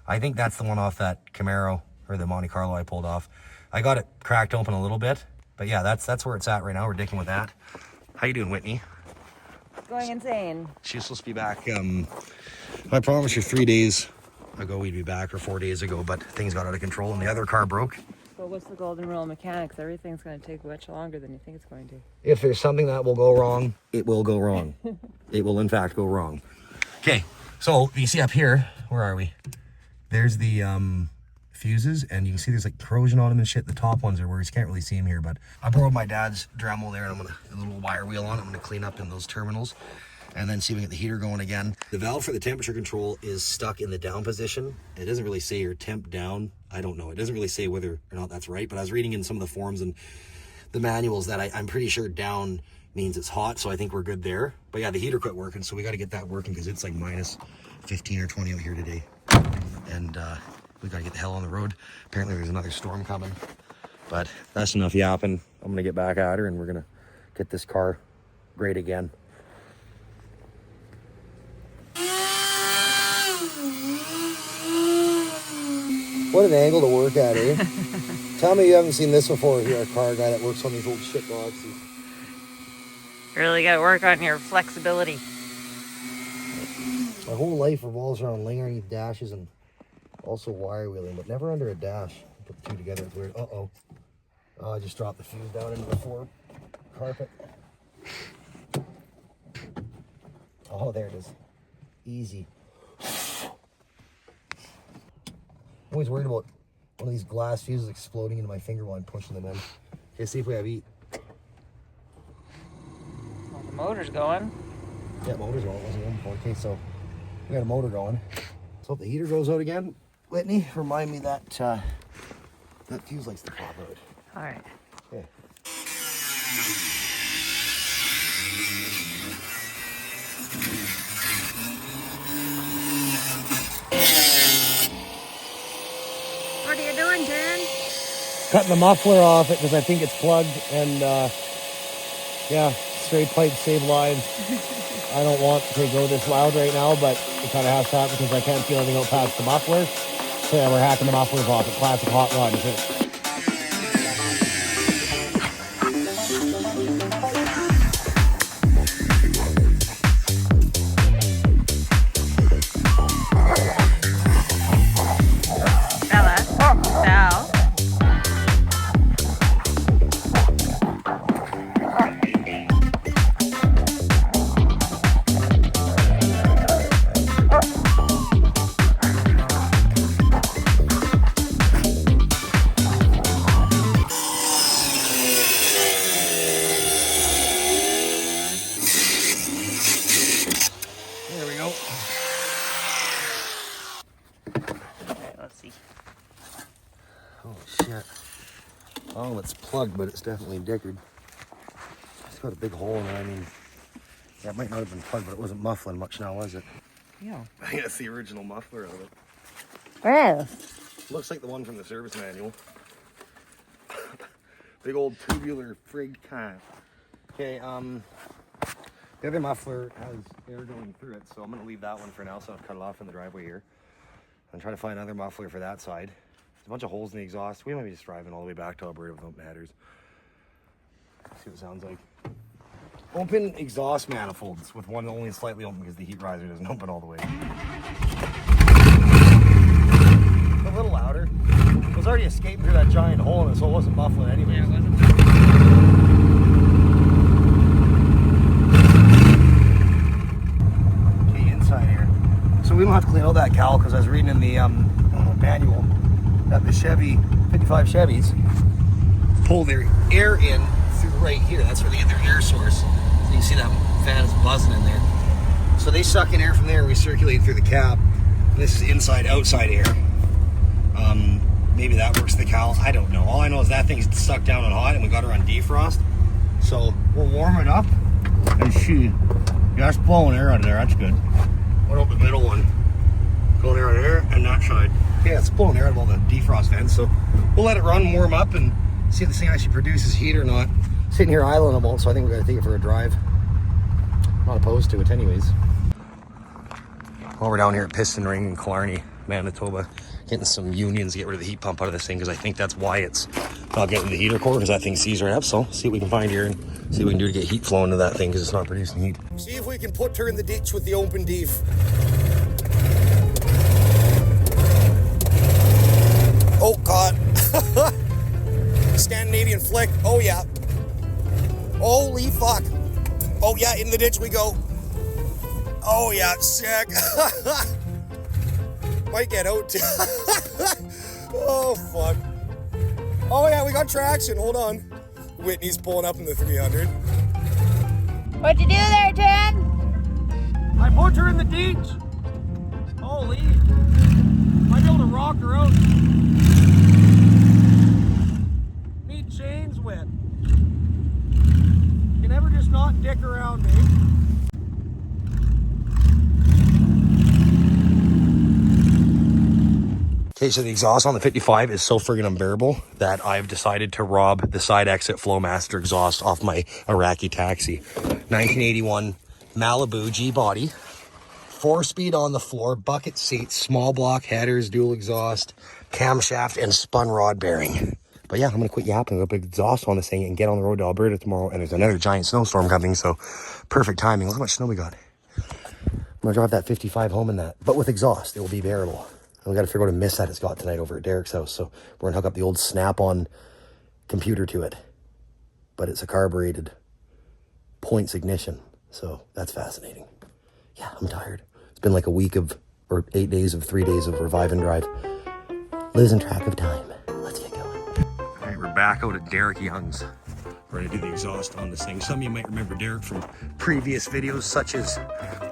I think that's the one off that Camaro or the Monte Carlo I pulled off. I got it cracked open a little bit. But yeah, that's where it's at right now. We're dicking with that. How you doing, Whitney? Going insane. She's supposed to be back. I promised you 3 days ago we'd be back, or 4 days ago, but things got out of control and the other car broke. But what's the golden rule of mechanics? Everything's going to take much longer than you think it's going to. If there's something that will go wrong, it will go wrong. It will in fact go wrong. Okay, so you see up here, where are we? There's the fuses, and you can see there's like corrosion on them and shit. The top ones are where you can't really see them here, but I borrowed my dad's Dremel there, and I'm gonna a little wire wheel on it. I'm gonna clean up in those terminals and then see if we get the heater going again. The valve for the temperature control is stuck in the down position. It doesn't really say your temp down. I don't know. It doesn't really say whether or not that's right, but I was reading in some of the forums and the manuals that I'm pretty sure down means it's hot, so I think we're good there. But yeah, the heater quit working, so we got to get that working because it's like minus 15 or 20 out here today. And we got to get the hell on the road. Apparently there's another storm coming, but that's enough yapping. I'm going to get back at her and we're going to get this car great again. What an angle to work at, eh? Tell me you haven't seen this before if you're a car guy that works on these old shit boxes. Really got to work on your flexibility. My whole life revolves around laying underneath dashes and also wire wheeling, but never under a dash. Put the two together, it's weird. Uh-oh. Oh, I just dropped the fuse down into the floor carpet. Oh, there it is. Easy. I'm always worried about one of these glass fuses exploding into my finger while I'm pushing them in. Okay, see if we have heat. Well, the motor's going. Yeah, motor's going. It wasn't one before. Okay, so we got a motor going. So if the heater goes out again, Whitney, remind me that that fuse likes to pop out. All right. Okay. What are you doing, Dan? Cutting the muffler off it because I think it's plugged, and yeah, straight pipe, save lines. I don't want to go this loud right now, but it kind of has to happen because I can't feel anything out past the muffler. So yeah, we're hacking the mufflers off. It's classic hot rod shit. Oh, it's plugged, but it's definitely dickered. It's got a big hole in it. I mean, yeah, it might not have been plugged, but it wasn't muffling much now, was it? Yeah. I think that's the original muffler of it. Oh. Looks like the one from the service manual. Big old tubular frig kind. Okay, the other muffler has air going through it, so I'm going to leave that one for now, so I'll cut it off in the driveway here. And try to find another muffler for that side. There's a bunch of holes in the exhaust. We might be just driving all the way back to Alberta with no matters. See what it sounds like. Open exhaust manifolds with one only slightly open because the heat riser doesn't open all the way. A little louder. It was already escaping through that giant hole in it, so it wasn't muffling anyway. Yeah, it wasn't. Okay, inside here. So we don't have to clean out that cowl because I was reading in the manual that the Chevy, 55 Chevys, pull their air in through right here. That's where they get their air source. So you can see that fan's buzzing in there. So they suck in air from there and we circulate through the cab. And this is inside, outside air. Maybe that works the cowl. I don't know. All I know is that thing's stuck down on hot and we got her on defrost. So we'll warm it up and see. Yeah, it's blowing air out of there. That's good. What about the middle one? Blowing air out of there and that side. Yeah, it's blowing air out of all the defrost vents. So we'll let it run, warm up, and see if this thing actually produces heat or not. Sitting here idleable, so I think we're going to take it for a drive. Not opposed to it anyways. Well, we're down here at Piston Ring in Killarney, Manitoba, getting some unions to get rid of the heat pump out of this thing because I think that's why it's not getting the heater core, because that thing seized right up. So see what we can find here and see what we can do to get heat flowing to that thing because it's not producing heat. See if we can put her in the ditch with the open def. Oh God. Scandinavian flick. Oh yeah. Holy fuck. Oh yeah, in the ditch we go. Oh yeah, sick. Might get out too. Oh fuck. Oh yeah, we got traction. Hold on. Whitney's pulling up in the 300. What'd you do there, Jen? I put her in the ditch. Holy. Might be able to rock her out. Need chains wet. You can never just not dick around, me. Okay, so the exhaust on the 55 is so friggin' unbearable that I've decided to rob the side exit Flowmaster exhaust off my Iraqi taxi. 1981 Malibu G-body, 4-speed on the floor, bucket seats, small block headers, dual exhaust, camshaft, and spun rod bearing. But yeah, I'm gonna quit yapping, go put exhaust on this thing and get on the road to Alberta tomorrow. And there's another giant snowstorm coming, so perfect timing. Look how much snow we got. I'm gonna drive that 55 home in that, but with exhaust, it will be bearable. And we got to figure out a miss that it's got tonight over at Derek's house. So we're going to hook up the old Snap-on computer to it. But it's a carbureted points ignition. So that's fascinating. Yeah, I'm tired. It's been like a week of, or 8 days of 3 days of revive and drive. Losing track of time. Let's get going. All right, we're back out at Derek Young's. We're going to do the exhaust on this thing. Some of you might remember Derek from previous videos, such as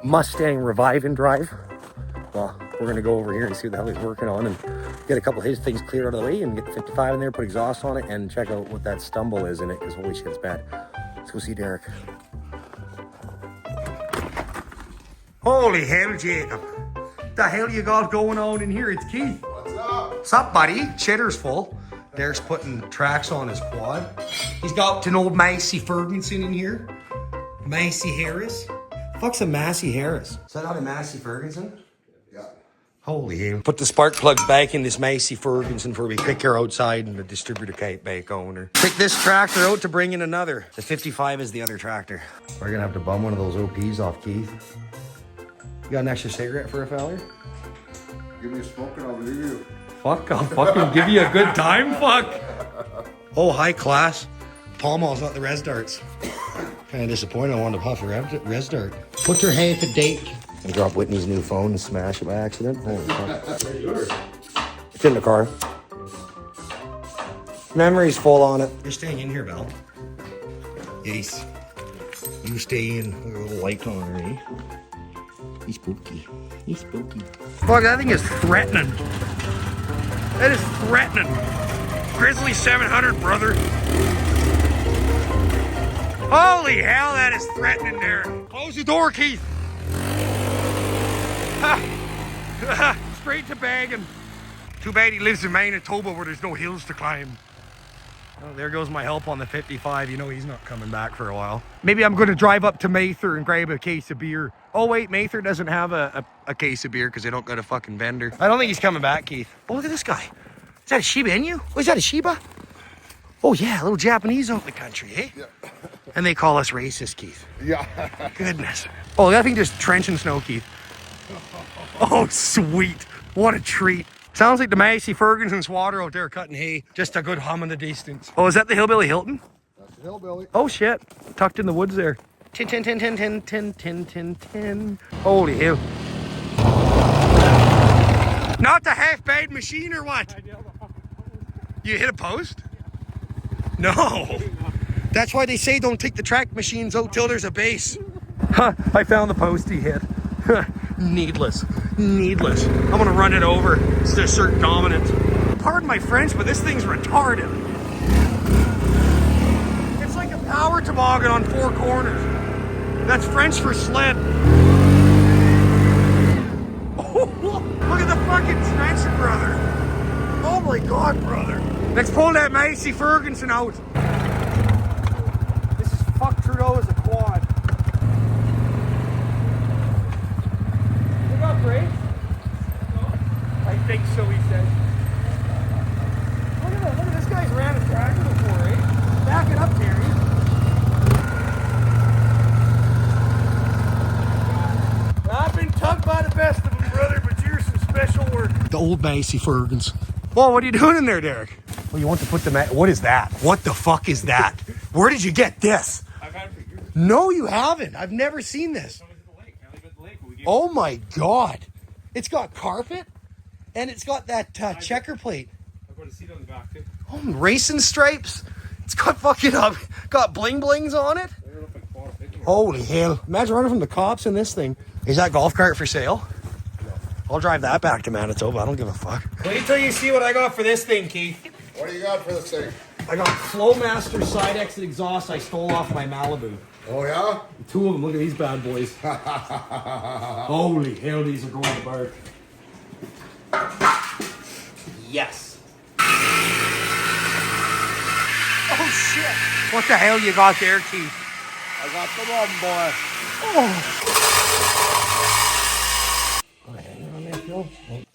Mustang Revive and Drive. Well, we're going to go over here and see what the hell he's working on and get a couple of his things cleared out of the way and get the 55 in there, put exhaust on it, and check out what that stumble is in it, because holy shit, it's bad. Let's go see Derek. Holy hell, Jacob. The hell you got going on in here? It's Keith. What's up? What's up, buddy? Cheddar's full. Derek's putting tracks on his quad. He's got an old Massey Ferguson in here. Massey Harris. Fuck's a Massey Harris? Is that not a Massey Ferguson? Holy hell. Put the spark plugs back in this Massey Ferguson before we kick her outside and the distributor kite back on her. Take this tractor out to bring in another. The 55 is the other tractor. We're gonna have to bum one of those OPs off Keith. You got an extra cigarette for a feller? Give me a smoke and I'll leave you. Fuck, I'll fucking give you a good time, fuck. Oh, high class. Pall Mall's not the res darts. Kind of disappointed. I wanted to puff a res dart. Put your hand to date. And drop Whitney's new phone and smash it by accident. Holy fuck. It's in the car. Memory's full on it. You're staying in here, Belle. Yes. You stay in. Look at a little light on her, eh? He's spooky. He's spooky. Fuck, that thing is threatening. That is threatening. Grizzly 700, brother. Holy hell, that is threatening there. Close the door, Keith. Straight to Baggin. Too bad he lives in Manitoba where there's no hills to climb. Well, there goes my help on the 55. You know he's not coming back for a while. Maybe I'm going to drive up to Mather and grab a case of beer. Oh wait, Mather doesn't have a case of beer because they don't got a fucking vendor. I don't think he's coming back, Keith. Oh, look at this guy. Is that a Shiba Inu? Oh, is that a Shiba? Oh yeah, a little Japanese out in the country, eh? Yeah. And they call us racist, Keith. Yeah. Goodness. Oh, that thing just trenching snow, Keith. Oh, sweet. What a treat. Sounds like the Massey Ferguson's water out there cutting hay. Just a good hum in the distance. Oh, is that the Hillbilly Hilton? That's the hillbilly. Oh shit. Tucked in the woods there. Tin, tin, tin, tin, tin, tin, tin, tin, tin. Holy hell. Not the half-baked machine or what? You hit a post? No. That's why they say don't take the track machines out till there's a base. Huh, I found the post he hit. Needless. Needless. I'm gonna run it over to assert dominance. Pardon my French, but this thing's retarded. It's like a power toboggan on 4 corners. That's French for sled. Oh, look at the fucking trenching, brother. Oh my God, brother. Let's pull that Massey Ferguson out. This is fuck Trudeau as a quad. You got brakes? I think so, he said. Look at this guy's ran a tractor before, eh? Back it up, Terry. I've been tugged by the best of them, brother, but you're some special work. The old Massey Fergusons. Well, what are you doing in there, Derek? Well, you want to put the what is that? What the fuck is that? Where did you get this? I've had it for years. No, you haven't. I've never seen this. Oh my God. It's got carpet and it's got that checker plate. I've got a seat on the back too. Oh, racing stripes. It's got fucking got bling blings on it. Holy hell. Imagine running from the cops in this thing. Is that golf cart for sale? I'll drive that back to Manitoba. I don't give a fuck. Wait till you see what I got for this thing, Keith. What do you got for this thing? I got Flowmaster side exit exhaust I stole off my Malibu. Oh, yeah? 2 of them. Look at these bad boys. Holy hell, these are going to bark. Yes. Oh, shit. What the hell you got there, Keith? I got the one, boy.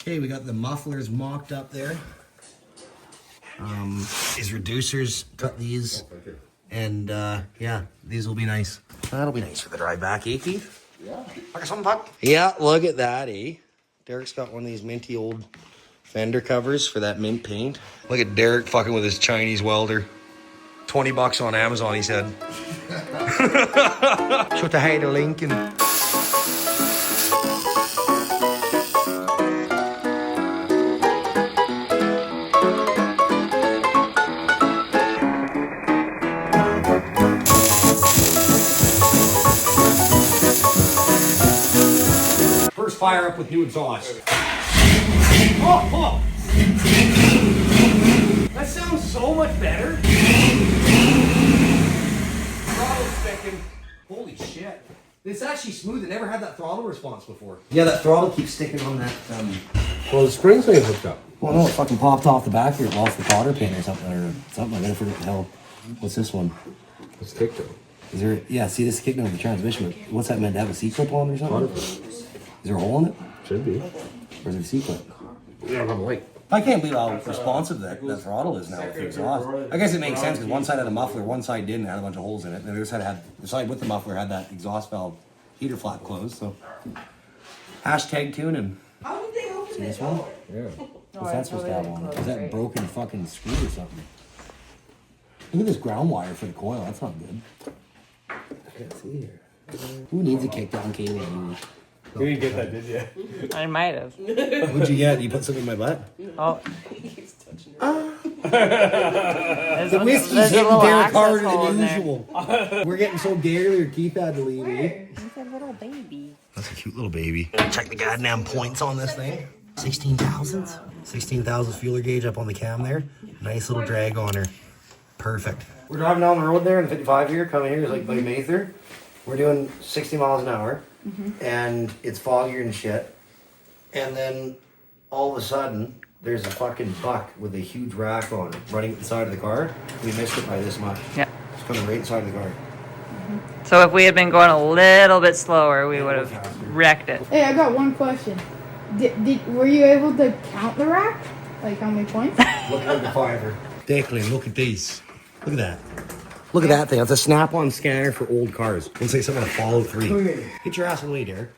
Okay, we got the mufflers mocked up there. His reducers, cut these. And yeah, these will be nice. That'll be nice for the drive back, eh, Keith? Yeah. Look at something, Buck. Yeah, look at that, eh? Derek's got one of these minty old fender covers for that mint paint. Look at Derek fucking with his Chinese welder. $20 on Amazon, he said. Show the hey to Lincoln. First fire up with new exhaust. Oh. That sounds so much better. Throttle's sticking. Holy shit. It's actually smooth. It never had that throttle response before. Yeah, that throttle keeps sticking on that. Well, the springs ain't hooked up. Well, no, it fucking popped off the back here, off the cotter pin or something. I gotta forget the hell. What's this one? It's kicked up. Is there? Yeah, see, this is kicking over the transmission. But what's that meant to have a C-clip on or something? Is there a hole in it? Should be. Or is there a C-clip? Yeah, I'm like. I can't believe how responsive that throttle is now with the exhaust. I guess it makes sense because one side had a muffler, one side didn't, had a bunch of holes in it. And the other side had the side with the muffler had that exhaust valve heater flap closed. So hashtag tuning. How did they open See this one? Yeah. The sensor stab on it. Is that broken fucking screw or something? Look at this ground wire for the coil. That's not good. I can't see here. Who needs a kickdown cable? You didn't get that, did you? I might have. What'd you get? You put something in my butt? Oh. The whiskey's hitting Derek harder than usual. We're getting so gay earlier, Keith had to leave. He's a little baby. That's a cute little baby. Check the goddamn points on this thing. 16,000. 16,000 feeler gauge up on the cam there. Nice little drag on her. Perfect. We're driving down the road there in 55 here. Coming here is like by Mather. We're doing 60 miles an hour. And it's foggier and shit. And then all of a sudden, there's a fucking buck with a huge rack on it running inside of the car. We missed it by this much. Yeah. It's coming right inside of the car. So if we had been going a little bit slower, we would have wrecked it. Hey, I got one question. Were you able to count the rack? Like how many points? Look at the fiver. Declan, look at these. Look at that. Look at that thing. That's a snap-on scanner for old cars. Looks like someone followed through. Get your ass away, Derek.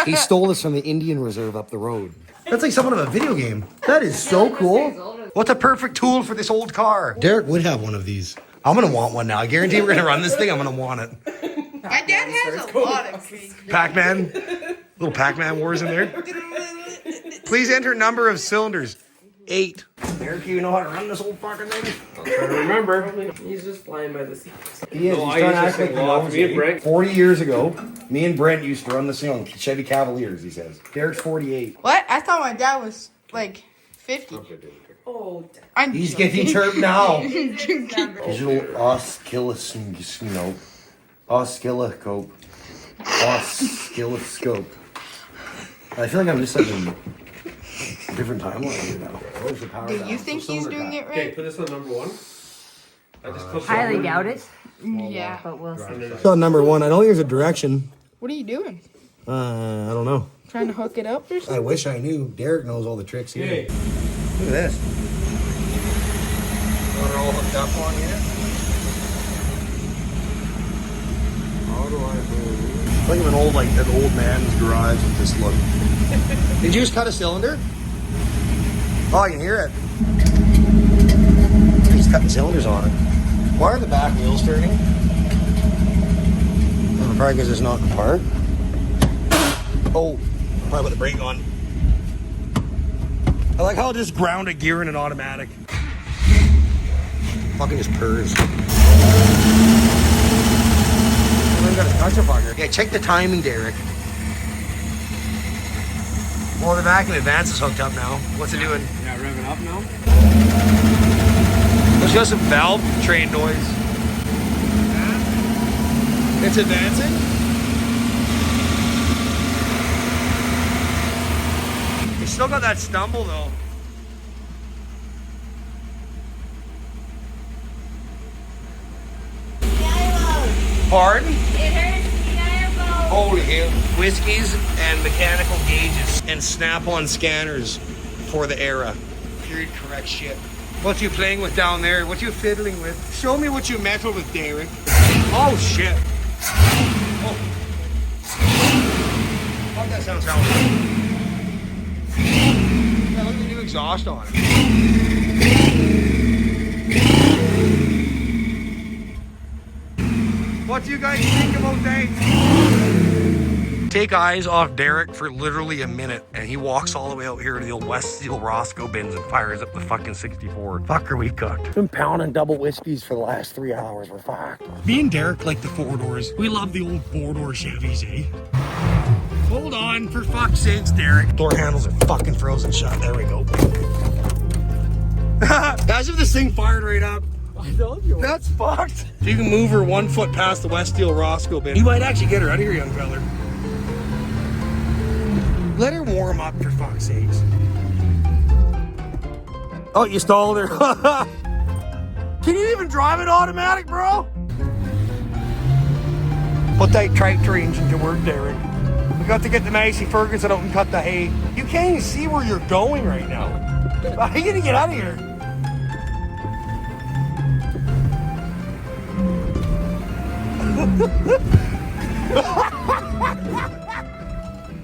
He stole this from the Indian Reserve up the road. That's like someone in a video game. That is so cool. What's a perfect tool for this old car? Derek would have one of these. I'm gonna want one now. I guarantee we're gonna run this thing. I'm gonna want it. My dad has a lot of trees. Pac-Man. Little Pac-Man wars in there. Please enter number of cylinders. 8. Derek, you know how to run this old fucking thing? I remember. He's just flying by the seat. He is. No, He's I trying to used act to like sing he a lot knows for me and me. Brent. 40 years ago, me and Brent used to run this thing on Chevy Cavaliers, he says. Derek's 48. What? I thought my dad was like 50. Oh, I'm He's getting chirped now. joking. Digital oscilloscope. Oscilloscope. I feel like I'm just like in a different timeline here now. Where's the power Do down? you think he's doing it Okay, right? put this on number 1. I just put highly doubt it, Yeah. but we'll see. It's on number 1. I don't think there's a direction. What are you doing? I don't know. Trying to hook it up or something? I wish I knew. Derek knows all the tricks here. Okay. Look at this. Got it all hooked up on here. How do I move? Think of an old man's garage with this look. Did you just cut a cylinder? Oh, I can hear it. He's cutting cylinders on it. Why are the back wheels turning? Oh, probably because it's not in park. Oh, probably put the brake on. I like how it just ground a gear in an automatic. Fucking just purrs. I got a touch of fucker. Yeah, check the timing, Derek. Well, the vacuum advance is hooked up now. What's it doing? Yeah, revving up now. Let's go some valve train noise. It's advancing. You still got that stumble though. Pardon? It hurts the elbow. Holy hell. Whiskeys and mechanical gauges and snap-on scanners for the era. Period correct shit. What you playing with down there? What you fiddling with? Show me what you meddle with, Derek. Oh shit. Oh. Fuck, that sounds hell. Yeah, look at the new exhaust on it. What do you guys think about that? Take eyes off Derek for literally a minute, and he walks all the way out here to the old West Steel Roscoe bins and fires up the fucking 64. Fuck, are we cooked? Been pounding double whiskeys for the last 3 hours. We're fucked. Me and Derek like the 4-doors. We love the old 4-door Chevys, eh? Hold on, for fuck's sakes, Derek. Door handles are fucking frozen shut. There we go. As if this thing fired right up. I told you. That's fucked. If you can move her 1 foot past the West Steel Roscoe bin, you might actually get her out of here, young feller. Let her warm up, for fuck's sakes. Oh, you stalled her. Can you even drive it automatic, bro? Put that tractor engine to work, Derek. We got to get the Massey Ferguson out and cut the hay. You can't even see where you're going right now. How are you gonna get out of here?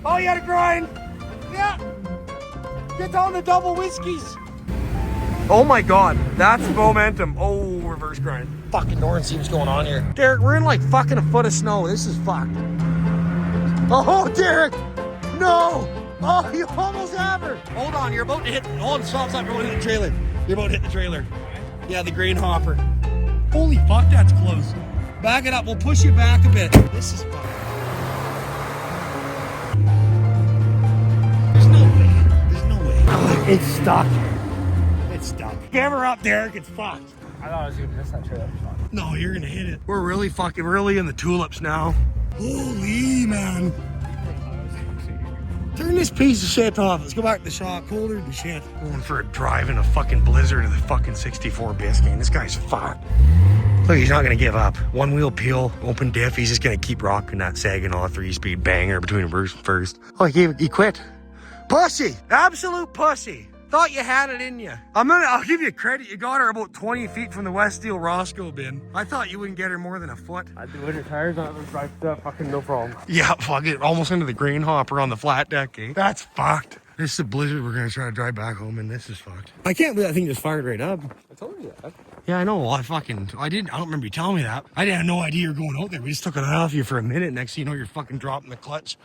Oh, you had to grind. Yeah. Get down the double whiskeys. Oh my God, that's momentum. Oh, reverse grind. Fucking Norton seems going on here. Derek, we're in like fucking a foot of snow. This is fucked. Oh, Derek. No. Oh, you almost have her. Hold on, you're about to hit. Hold on, stop. You're about to hit the trailer. You're about to hit the trailer. Yeah, the grain hopper. Holy fuck, that's close. Back it up. We'll push you back a bit. This is fucked. There's no way. There's no way. It's stuck. It's stuck. Give her up, Derek. It's fucked. I thought I was gonna miss that trailer shot. No, you're gonna hit it. We're really in the tulips now. Holy man. Turn this piece of shit off. Let's go back to the shop. Colder than shit. Going for a drive in a fucking blizzard of the fucking 64 Biscayne. This guy's fucked. Look, he's not gonna give up. 1 wheel peel, open diff. He's just gonna keep rocking that Saginaw 3-speed banger between reverse and first. Oh, he quit. Pussy. Absolute pussy. Thought you had it in you. I'll give you credit. You got her about 20 feet from the West Steel Roscoe bin. I thought you wouldn't get her more than a foot. I had the winter tires on it, right? Fucking no problem. Yeah, fuck it. Almost into the grain hopper on the flat deck, eh? That's fucked. This is a blizzard we're gonna try to drive back home and this is fucked. I can't believe that thing just fired right up. I told you that. Yeah, I know. I don't remember you telling me that. I had no idea you were going out there. We just took it off you for a minute. Next thing you know, you're fucking dropping the clutch.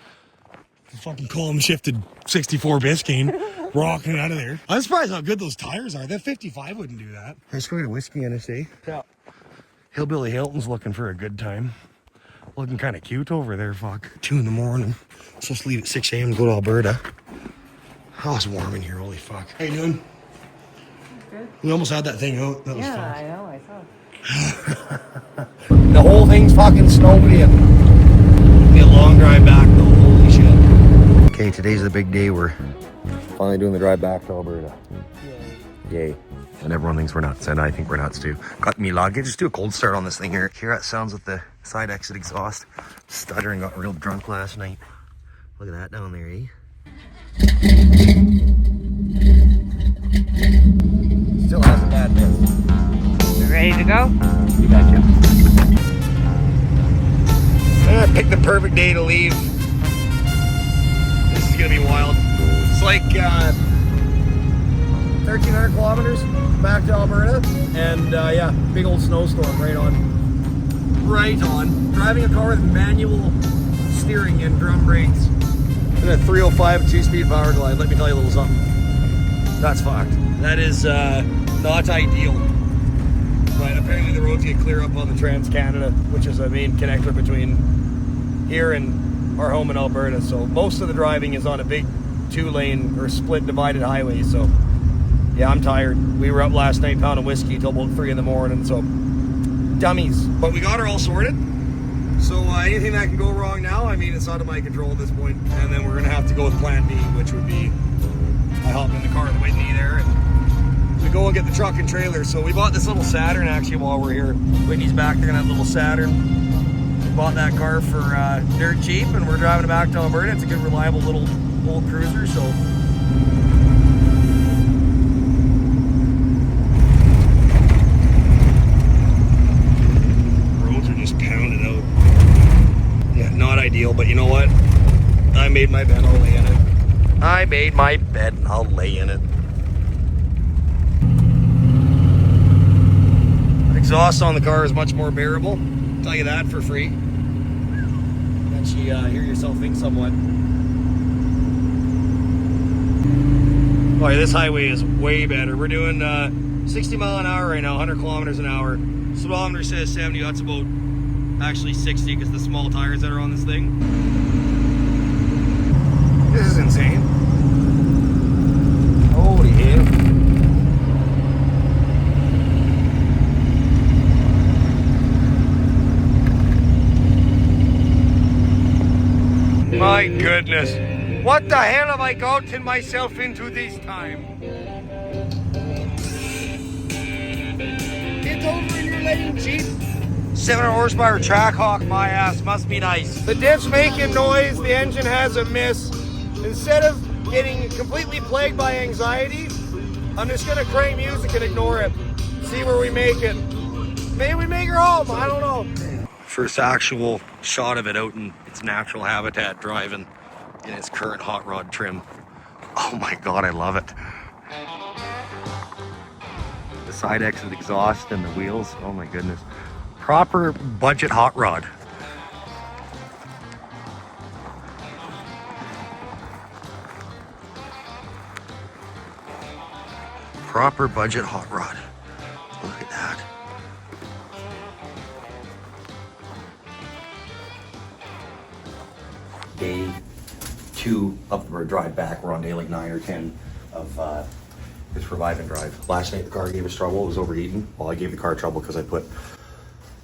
The fucking column shifted 64 Biscayne, rocking it out of there. I'm surprised how good those tires are. That 55 wouldn't do that. Let's go to Whiskey NSA. Yeah. Hillbilly Hilton's looking for a good time. Looking kind of cute over there, fuck. 2 in the morning. Supposed to leave at 6 a.m. to go to Alberta. Oh, it's warm in here, holy fuck. How you doing? Good. We almost had that thing out. That was Yeah, fun. I know, I saw. The whole thing's fucking snowing in. Be a long drive back though, holy shit. Okay, today's the big day. We're finally doing the drive back to Alberta. Yay. And everyone thinks we're nuts, and I think we're nuts too. Got me logged. Just do a cold start on this thing here. Hear that sounds with the side exit exhaust. Stuttering, got real drunk last night. Look at that down there, eh? Still has a bad miss. You ready to go? You got you. I picked the perfect day to leave. This is gonna be wild. It's like 1,300 kilometers back to Alberta, and yeah, big old snowstorm right on. Right on. Driving a car with manual steering and drum brakes. And a 305 2-speed power glide. Let me tell you a little something. That's fucked. That is not ideal. But apparently the roads get clear up on the Trans-Canada, which is a main connector between here and our home in Alberta. So most of the driving is on a big 2-lane or split divided highway. So yeah, I'm tired. We were up last night pounding whiskey till about 3 in the morning. So dummies. But we got her all sorted. So anything that can go wrong now, I mean, it's out of my control at this point. And then we're going to have to go with plan B, which would be I hop in the car with Whitney there and we go and get the truck and trailer. So we bought this little Saturn actually while we're here. Whitney's back there in that little Saturn. We bought that car for dirt cheap and we're driving it back to Alberta. It's a good, reliable little old cruiser. So roads are just pounded out. Yeah, not ideal, but you know what? I made my bed, I'll lay in it. I made my bed and I'll lay in it. Exhaust on the car is much more bearable. I'll tell you that for free. Let you hear yourself think somewhat. Boy, this highway is way better. We're doing 60 mile an hour right now, 100 kilometers an hour. Speedometer says 70, that's about actually 60 because the small tires that are on this thing. This is insane. Holy hell. My goodness. What the hell have I gotten myself into this time? Get over in your lane, Jeep. 700 horsepower Trackhawk, my ass, must be nice. The diff's making noise, the engine has a miss. Instead of getting completely plagued by anxiety, I'm just gonna crank music and ignore it. See where we make it. Maybe we make her home, I don't know. First actual shot of it out in its natural habitat, driving in its current hot rod trim. Oh my God, I love it. The side exit exhaust and the wheels, oh my goodness. Proper budget hot rod. Proper budget hot rod. Look at that. Day 2 of our drive back. We're on day like 9 or 10 of this revive and drive. Last night the car gave us trouble. It was overheating. Well, I gave the car trouble because I put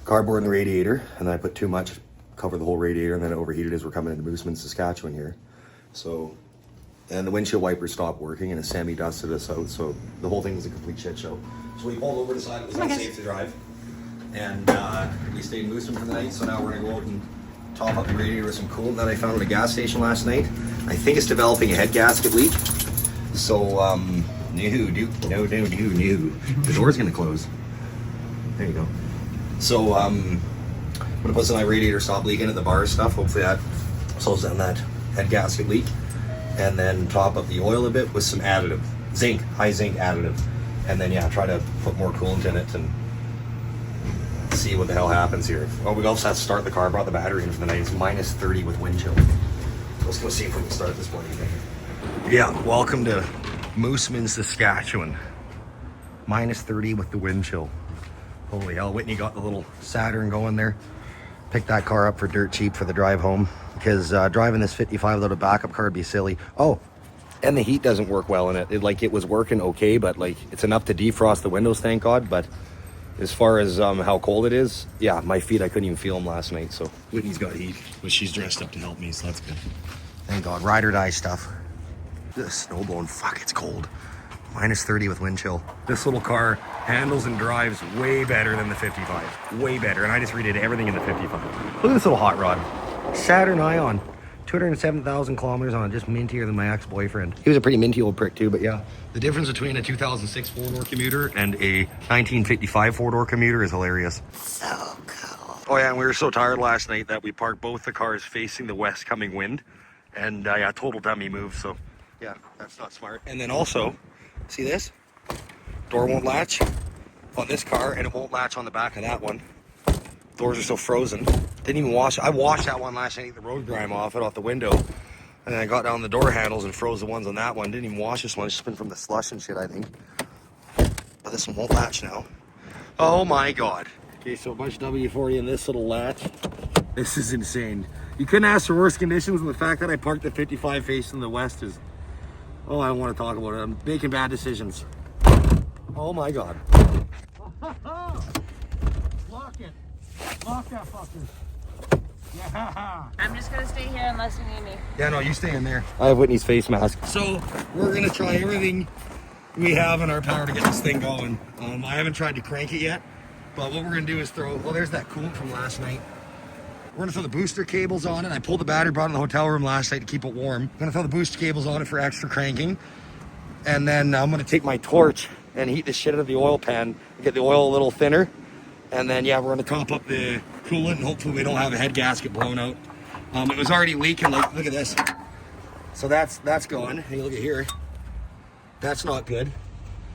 cardboard in the radiator and then I put too much, covered the whole radiator, and then it overheated as we're coming into Mooseman, Saskatchewan here. So, and the windshield wipers stopped working and a semi dusted us out. So the whole thing was a complete shit show. So we pulled over, decided it was unsafe to drive. And we stayed in Mooseman for the night. So now we're gonna go out and top up the radiator with some coolant that I found at a gas station last night. I think it's developing a head gasket leak. So No. The door's gonna close. There you go. So, I'm gonna put some of my radiator stop leaking at the bar stuff. Hopefully that slows down that head gasket leak. And then top up the oil a bit with some additive. Zinc, high zinc additive. And then, yeah, try to put more coolant in it and see what the hell happens here. Oh, we also have to start the car. I brought the battery in for the night. It's minus 30 with wind chill. Let's go see if we can start this bloody thing. Yeah, welcome to Mooseman, Saskatchewan. Minus 30 with the wind chill. Holy hell, Whitney got the little Saturn going there. Picked that car up for dirt cheap for the drive home because driving this 55 without a backup car would be silly. Oh, and the heat doesn't work well in it. It was working okay, but like it's enough to defrost the windows, thank God. But as far as how cold it is, yeah, my feet, I couldn't even feel them last night. So Whitney's got heat, but she's dressed up to help me, so that's good. Thank God, ride or die stuff. This snow blowing, fuck, it's cold. Minus 30 with wind chill. This little car handles and drives way better than the 55. Way better, and I just redid everything in the 55. Look at this little hot rod. Saturn Ion. 207,000 kilometers on it, just mintier than my ex-boyfriend. He was a pretty minty old prick too, but yeah. The difference between a 2006 four-door commuter and a 1955 four-door commuter is hilarious. So cool. Oh yeah, and we were so tired last night that we parked both the cars facing the west coming wind. And yeah, total dummy move, so yeah, that's not smart. And then also, see this? Door won't latch on this car, and it won't latch on the back of that one. Doors are so frozen. Didn't even wash. I washed that one last night, the road grime off the window. And then I got down the door handles and froze the ones on that one. Didn't even wash this one. It's just been from the slush and shit, I think. But this one won't latch now. Oh my God. Okay, so a bunch of W40 in this little latch. This is insane. You couldn't ask for worse conditions, and the fact that I parked the 55 facing the west is... Oh, I don't want to talk about it. I'm making bad decisions. Oh my God. Lock it. Lock that fucker. Yeah. I'm just gonna stay here unless you need me. Yeah, no, you stay in there. I have Whitney's face mask. So, we're gonna try everything we have in our power to get this thing going. I haven't tried to crank it yet, but what we're gonna do is throw... Well, there's that coolant from last night. We're gonna throw the booster cables on it. I pulled the battery, brought it in the hotel room last night to keep it warm. I'm gonna throw the booster cables on it for extra cranking. And then I'm gonna take my torch and heat the shit out of the oil pan, get the oil a little thinner. And then, yeah, we're gonna top up the coolant and hopefully we don't have a head gasket blown out. It was already leaking, like, look at this. So that's gone. Hey, look at here. That's not good.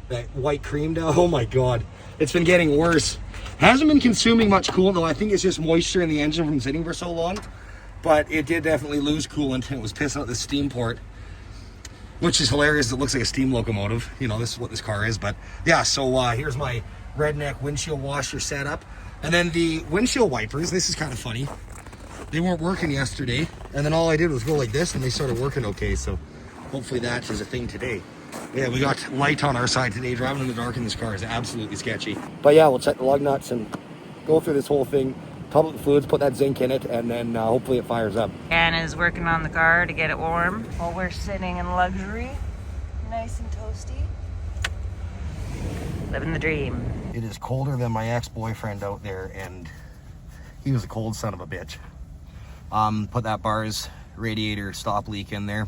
That white cream down, oh my God. It's been getting worse. Hasn't been consuming much coolant though. I think it's just moisture in the engine from sitting for so long. But it did definitely lose coolant. It was pissing out the steam port, which is hilarious. It looks like a steam locomotive. You know, this is what this car is. But yeah, so here's my redneck windshield washer setup. And then the windshield wipers, this is kind of funny. They weren't working yesterday. And then all I did was go like this and they started working okay. So hopefully that is a thing today. Yeah, we got light on our side today. Driving in the dark in this car is absolutely sketchy. But yeah, we'll check the lug nuts and go through this whole thing. Top up the fluids, put that zinc in it, and then hopefully it fires up. Anne is working on the car to get it warm while we're sitting in luxury. Nice and toasty. Living the dream. It is colder than my ex-boyfriend out there, and he was a cold son of a bitch. Put that bar's radiator stop leak in there.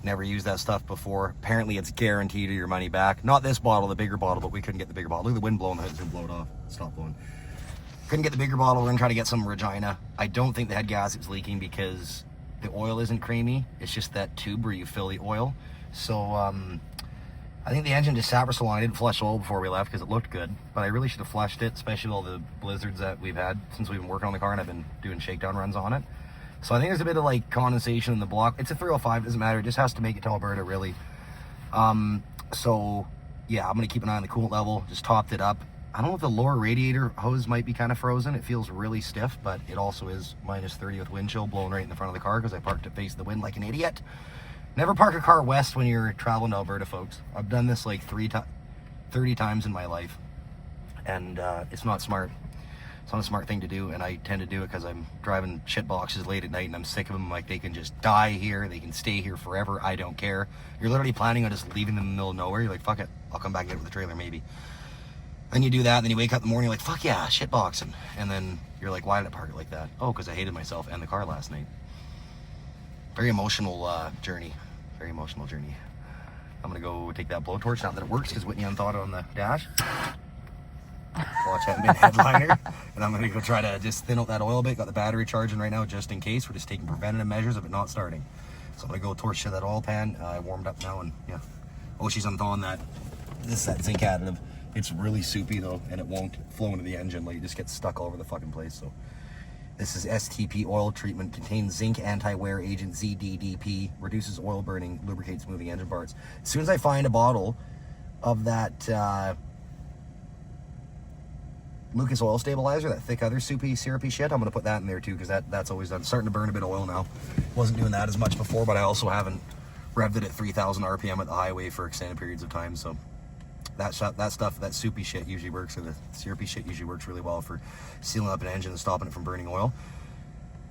Never used that stuff before. Apparently it's guaranteed your money back. Not this bottle, the bigger bottle, but we couldn't get the bigger bottle. Look at the wind blowing, the hood's gonna blow it off. Stop blowing. Couldn't get the bigger bottle. We're gonna try to get some Regina. I don't think the head gasket's leaking because the oil isn't creamy. It's just that tube where you fill the oil. So I think the engine just sat for so long. I didn't flush oil before we left because it looked good, but I really should have flushed it, especially with all the blizzards that we've had since we've been working on the car and I've been doing shakedown runs on it. So I think there's a bit of like condensation in the block. It's a 305, doesn't matter. It just has to make it to Alberta, really. So yeah, I'm gonna keep an eye on the coolant level. Just topped it up. I don't know if the lower radiator hose might be kind of frozen. It feels really stiff, but it also is minus 30 with wind chill blowing right in the front of the car because I parked it face the wind like an idiot. Never park a car west when you're traveling to Alberta, folks. I've done this like 30 times in my life, and it's not smart. It's not a smart thing to do, and I tend to do it because I'm driving shit boxes late at night and I'm sick of them. Like, they can just die here, they can stay here forever, I don't care. You're literally planning on just leaving them in the middle of nowhere. You're like, fuck it, I'll come back and get it with the trailer maybe. Then you do that, and then you wake up in the morning, you're like, fuck yeah, shit box. And then you're like, why did I park it like that? Oh, because I hated myself and the car last night. Very emotional journey. Very emotional journey. I'm gonna go take that blowtorch, not that it works because Whitney unthawed it on the dash. Watch that mid headliner. And I'm gonna go try to just thin out that oil bit. Got the battery charging right now just in case. We're just taking preventative measures of it not starting. So I'm gonna go torch to that oil pan. I warmed up now and yeah. Oh, she's unthawing that. This is that zinc additive. It's really soupy though, and it won't flow into the engine. Like, it just gets stuck all over the fucking place. So this is STP oil treatment, contains zinc anti-wear agent ZDDP, reduces oil burning, lubricates moving engine parts. As soon as I find a bottle of that Lucas oil stabilizer, that thick other soupy syrupy shit, I'm gonna put that in there too, because that's always done. Starting to burn a bit of oil now. Wasn't doing that as much before, but I also haven't revved it at 3,000 RPM at the highway for extended periods of time. So that stuff, that soupy shit usually works, or the syrupy shit usually works really well for sealing up an engine and stopping it from burning oil.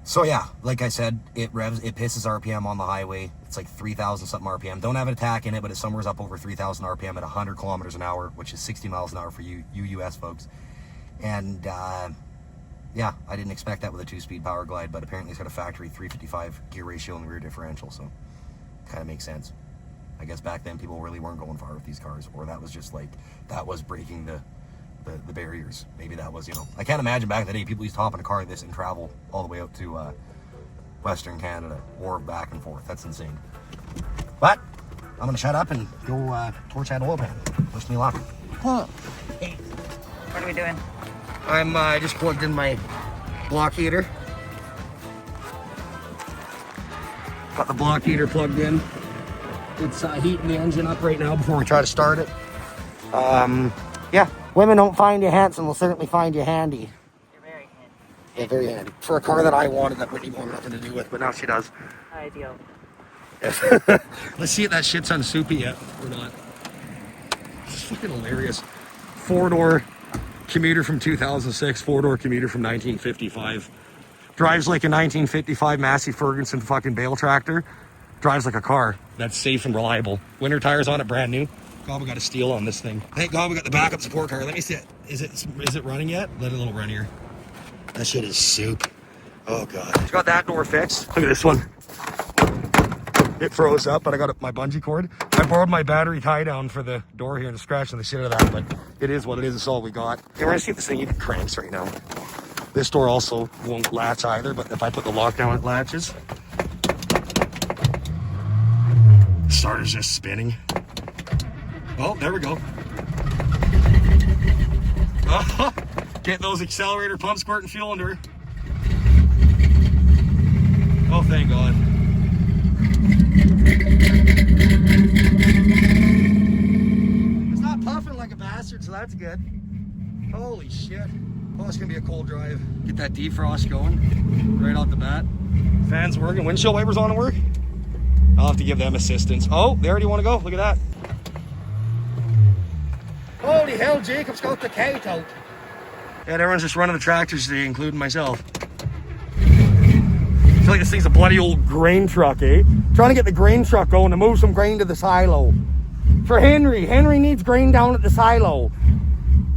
So yeah, like I said, it pisses RPM on the highway. It's like 3,000 something RPM. Don't have an attack in it, but it's somewhere up over 3,000 RPM at 100 kilometers an hour, which is 60 miles an hour for you US folks. And yeah, I didn't expect that with a 2-speed power glide, but apparently it's got a factory 355 gear ratio and rear differential, so kind of makes sense. I guess back then people really weren't going far with these cars, or that was just like, that was breaking the barriers. Maybe that was, you know, I can't imagine back in the day people used to hop in a car like this and travel all the way out to Western Canada or back and forth. That's insane. But I'm gonna shut up and go torch that oil pan. Wish me luck. Huh. Hey. What are we doing? I just plugged in my block heater. Got the block heater plugged in. It's heating the engine up right now before we try to start it. Yeah, women don't find you handsome, will certainly find you handy. You're very handy. Yeah, very handy. For a car that I wanted that Whitney wanted nothing to do with, but now she does. Ideal. Let's see if that shit's on soupy yet or not. It's fucking hilarious. 4-door commuter from 2006, 4-door commuter from 1955. Drives like a 1955 Massey Ferguson fucking bale tractor. Drives like a car that's safe and reliable. Winter tires on it, brand new. God, we got a steal on this thing. Thank God we got the backup support car. Let me see it. Is it running yet? Let it a little run here. That shit is soup. Oh God. It's got that door fixed. Look at this one. It froze up, but I got my bungee cord. I borrowed my battery tie down for the door here and scratching the shit out of that, but it is what it is. It's all we got. Okay, we're gonna see if this thing even cranks right now. This door also won't latch either, but if I put the lock down, it latches. The starter's just spinning. Oh, there we go. Oh, get those accelerator pumps squirting fuel into her. Oh, thank God. It's not puffing like a bastard, so that's good. Holy shit. Oh, it's gonna be a cold drive. Get that defrost going right off the bat. Fans working, windshield wipers on to work. I'll have to give them assistance. Oh, they already want to go. Look at that. Holy hell, Jacob's got the kite out. Yeah, everyone's just running the tractors today, including myself. I feel like this thing's a bloody old grain truck, eh? Trying to get the grain truck going to move some grain to the silo. For Henry. Henry needs grain down at the silo.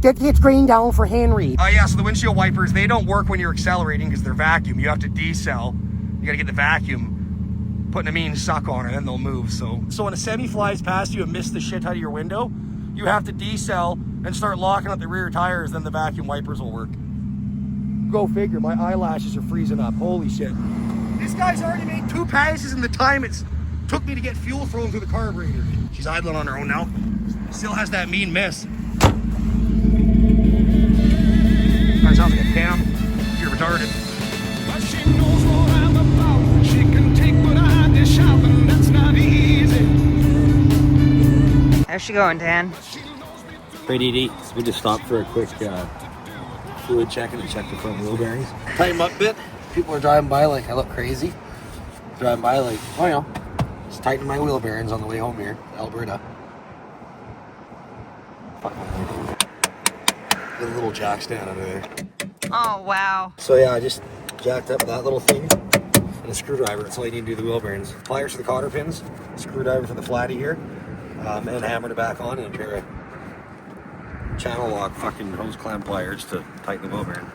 Get grain down for Henry. Oh yeah, so the windshield wipers, they don't work when you're accelerating because they're vacuum. You have to decel. You gotta get the vacuum, putting a mean suck on her, then they'll move. So when a semi flies past you and misses the shit out of your window, you have to decel and start locking up the rear tires, then the vacuum wipers will work. Go figure, my eyelashes are freezing up. Holy shit. This guy's already made 2 passes in the time it's took me to get fuel thrown through the carburetor. She's idling on her own now. Still has that mean miss. That sounds like a cam. You're retarded. But she knows what I'm about. She can take what I dish out, and that's not easy. How's she going, Dan? Pretty neat. So we just stopped for a quick fluid check and check the front wheel bearings. Tighten them up a bit. People are driving by like I look crazy. Driving by like, oh yeah. Just tightening my wheel bearings on the way home here to Alberta. Fuck my leg. Got a little jack stand under there. Oh, wow. So yeah, I just jacked up that little thing and a screwdriver. That's all you need to do the wheel bearings. Pliers for the cotter pins, screwdriver for the flatty here, and hammered it back on, and a pair of channel lock fucking hose clamp pliers to tighten the wheel bearing.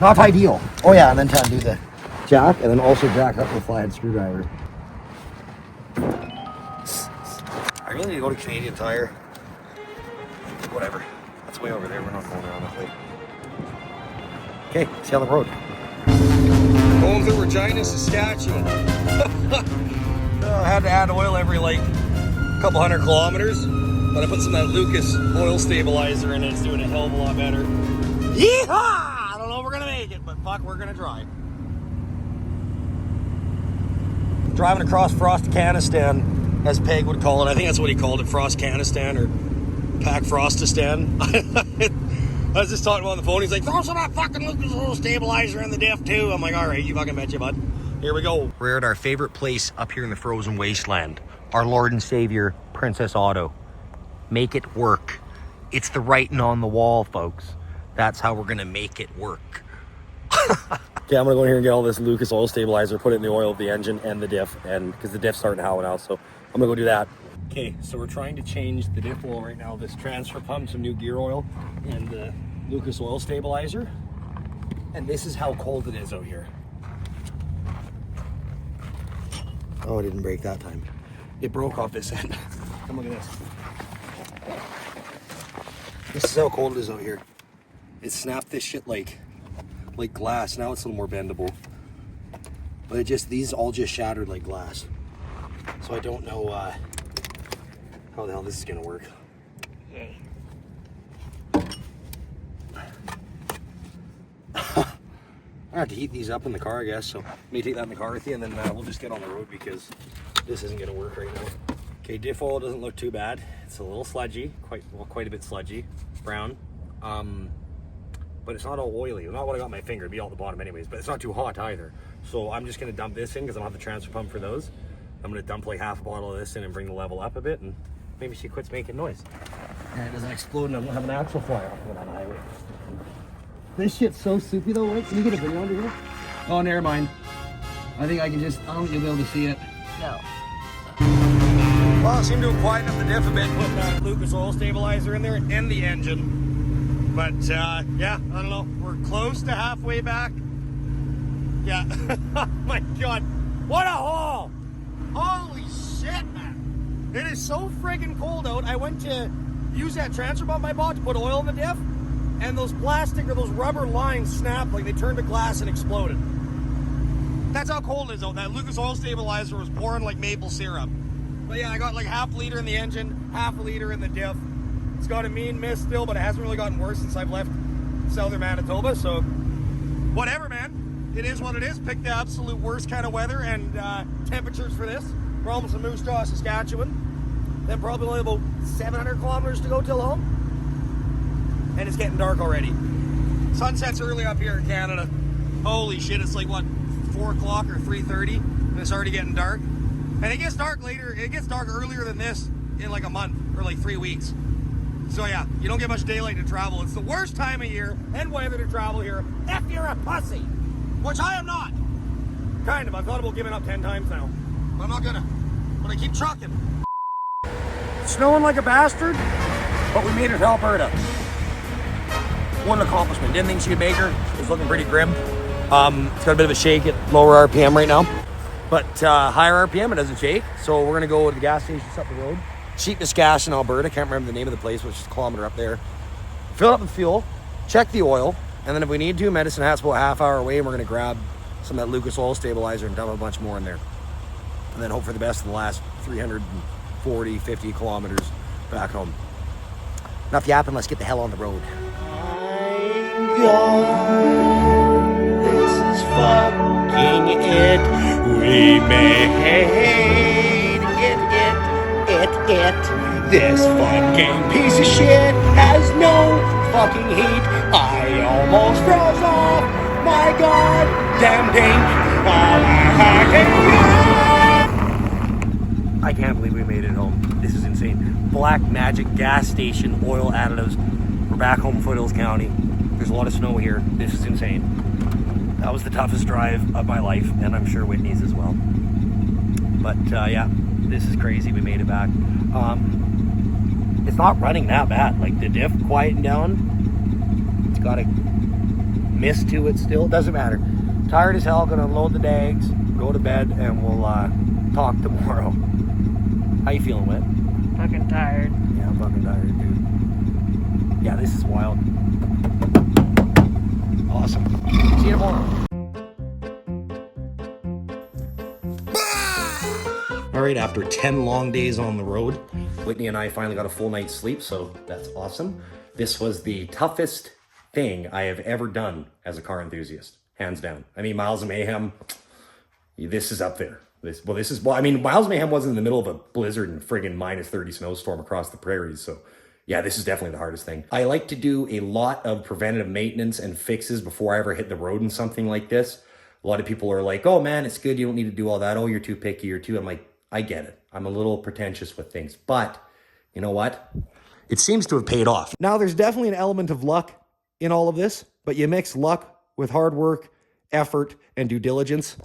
Not ideal. Oh yeah, and then to undo the jack, and then also jack up the flathead screwdriver. I really need to go to Canadian Tire. Whatever. That's way over there. We're not going around that way. Okay, see you on the road. Going through Regina, Saskatchewan. I had to add oil every like couple 100 kilometers, but I put some of that Lucas oil stabilizer in it. It's doing a hell of a lot better. Yeehaw! I don't know if we're gonna make it, but fuck, we're gonna try. Driving across Frostcanistan, as Peg would call it. I think that's what he called it, Frostcanistan or Pack Frostistan. I was just talking about on the phone. He's like, throw some of that fucking Lucas oil stabilizer in the diff too. I'm like, all right, you fucking betcha, bud. Here we go. We're at our favorite place up here in the frozen wasteland. Our Lord and Savior, Princess Auto. Make it work. It's the writing on the wall, folks. That's how we're gonna make it work. Okay, I'm gonna go in here and get all this Lucas oil stabilizer, put it in the oil of the engine and the diff, and because the diff's starting to howl now, so I'm gonna go do that. Okay, so we're trying to change the diff oil right now. This transfer pump, some new gear oil, and the Lucas oil stabilizer. And this is how cold it is out here. Oh, it didn't break that time. It broke off this end. Come look at this. This is how cold it is out here. It snapped this shit like glass. Now it's a little more bendable. But it just, these all just shattered like glass. So I don't know how the hell this is gonna work. Yay. I have to heat these up in the car, I guess, so may take that in the car with you, and then we'll just get on the road because this isn't gonna work right now. Okay, diff oil doesn't look too bad. It's a little sludgy, quite a bit sludgy, brown. But it's not all oily. Not what I got on my finger, it'd be all at the bottom anyways, but it's not too hot either. So I'm just gonna dump this in because I don't have the transfer pump for those. I'm gonna dump like half a bottle of this in and bring the level up a bit, and maybe she quits making noise. And it doesn't explode and I won't have an axle fly off when on the highway. This shit's so soupy though, right? Can you get a video under here? Oh, never mind. I think I can just, I don't think you'll be able to see it. No. Well, I seem to have quietened up the diff a bit, putting that Lucas oil stabilizer in there and the engine. But yeah, I don't know. We're close to halfway back. Yeah. Oh my God. What a haul! Holy shit, man. It is so friggin' cold out. I went to use that transfer pump I bought to put oil in the diff, and those plastic or those rubber lines snapped like they turned to glass and exploded. That's how cold it is out. That Lucas oil stabilizer was pouring like maple syrup. But yeah, I got like half a liter in the engine, half a liter in the diff. It's got a mean mist still, but it hasn't really gotten worse since I've left southern Manitoba, so whatever, man. It is what it is. Pick the absolute worst kind of weather and temperatures for this. We're almost in Moose Jaw, Saskatchewan. Then probably only about 700 kilometers to go till home. And it's getting dark already. Sunset's early up here in Canada. Holy shit, it's like what, 4 o'clock or 3:30, and it's already getting dark. And it gets dark later, it gets dark earlier than this in like a month or like 3 weeks. So yeah, you don't get much daylight to travel. It's the worst time of year and weather to travel here if you're a pussy, which I am not. Kind of, I've thought about giving up 10 times now. But I'm not gonna, but I keep trucking. Snowing like a bastard, but we made it to Alberta. One accomplishment. Didn't think she'd make her. It was looking pretty grim. It's got a bit of a shake at lower RPM right now. But higher RPM, it doesn't shake. So we're gonna go to the gas station just up the road. Cheapest gas in Alberta. Can't remember the name of the place, which is a kilometer up there. Fill it up with fuel, check the oil, and then if we need to, Medicine Hat's about a half hour away, and we're gonna grab some of that Lucas oil stabilizer and dump a bunch more in there. And then hope for the best in the last 340, 50 kilometers back home. Enough yapping, let's get the hell on the road. My God, this is fucking it. We made it. This fucking piece of shit has no fucking heat. I almost froze off my goddamn thing. I can't believe we made it home. This is insane. Black Magic gas station oil additives. We're back home in Foothills County. There's a lot of snow here. This is insane. That was the toughest drive of my life, and I'm sure Whitney's as well. But yeah, this is crazy. We made it back. It's not running that bad. Like the diff quieting down. It's got a mist to it still. Doesn't matter. Tired as hell. Gonna unload the dags, go to bed, and we'll talk tomorrow. How you feeling, Whit? fucking tired. Yeah, I'm fucking tired, dude. Yeah, this is wild. Awesome. See you tomorrow. All right, after 10 long days on the road, Whitney and I finally got a full night's sleep, so that's awesome. This was the toughest thing I have ever done as a car enthusiast, hands down. I mean, Miles of Mayhem, this is up there. I mean, Miles of Mayhem wasn't in the middle of a blizzard and friggin' minus 30 snowstorm across the prairies, so yeah, this is definitely the hardest thing. I like to do a lot of preventative maintenance and fixes before I ever hit the road in something like this. A lot of people are like, oh man, it's good, you don't need to do all that. Oh, you're too picky, you're too... I'm like, I get it. I'm a little pretentious with things, but you know what? It seems to have paid off. Now, there's definitely an element of luck in all of this, but you mix luck with hard work, effort, and due diligence,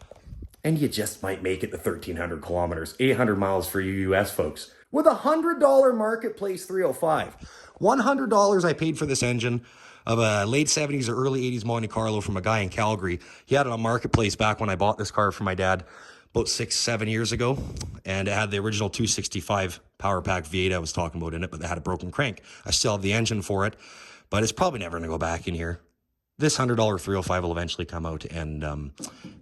and you just might make it to 1,300 kilometers, 800 miles for you US folks, with a $100 Marketplace 305. $100 I paid for this engine of a late 70s or early 80s Monte Carlo from a guy in Calgary. He had it on Marketplace back when I bought this car for my dad about 6-7 years ago, and it had the original 265 Power Pack V8 I was talking about in it, but they had a broken crank. I still have the engine for it, but it's probably never gonna go back in here. This $100 305 will eventually come out, and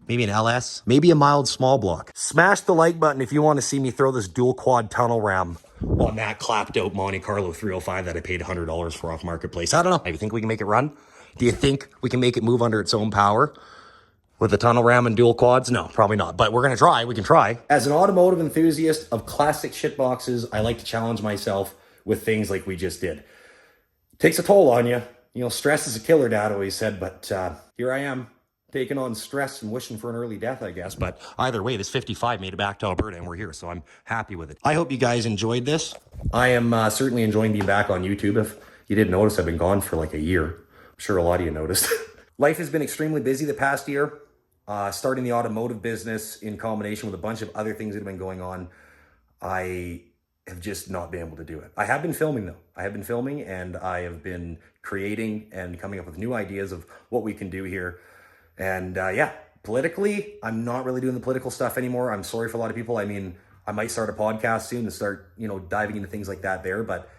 maybe an LS, maybe a mild small block. Smash the like button if you want to see me throw this dual quad tunnel ram on that clapped out Monte Carlo 305 that I paid $100 for off Marketplace. I don't know. Do you think we can make it run? Do you think we can make it move under its own power with the tunnel ram and dual quads? No, probably not, but we're gonna try. We can try. As an automotive enthusiast of classic shit boxes, I like to challenge myself with things like we just did. It takes a toll on you. You know, stress is a killer, Dad always said, but here I am, taking on stress and wishing for an early death, I guess. But either way, this 55 made it back to Alberta, and we're here, so I'm happy with it. I hope you guys enjoyed this. I am certainly enjoying being back on YouTube. If you didn't notice, I've been gone for like a year. I'm sure a lot of you noticed. Life has been extremely busy the past year. Starting the automotive business in combination with a bunch of other things that have been going on, I have just not been able to do it. I have been filming though. I have been filming, and I have been creating and coming up with new ideas of what we can do here. And yeah, politically, I'm not really doing the political stuff anymore. I'm sorry for a lot of people. I mean, I might start a podcast soon to start, you know, diving into things like that there. But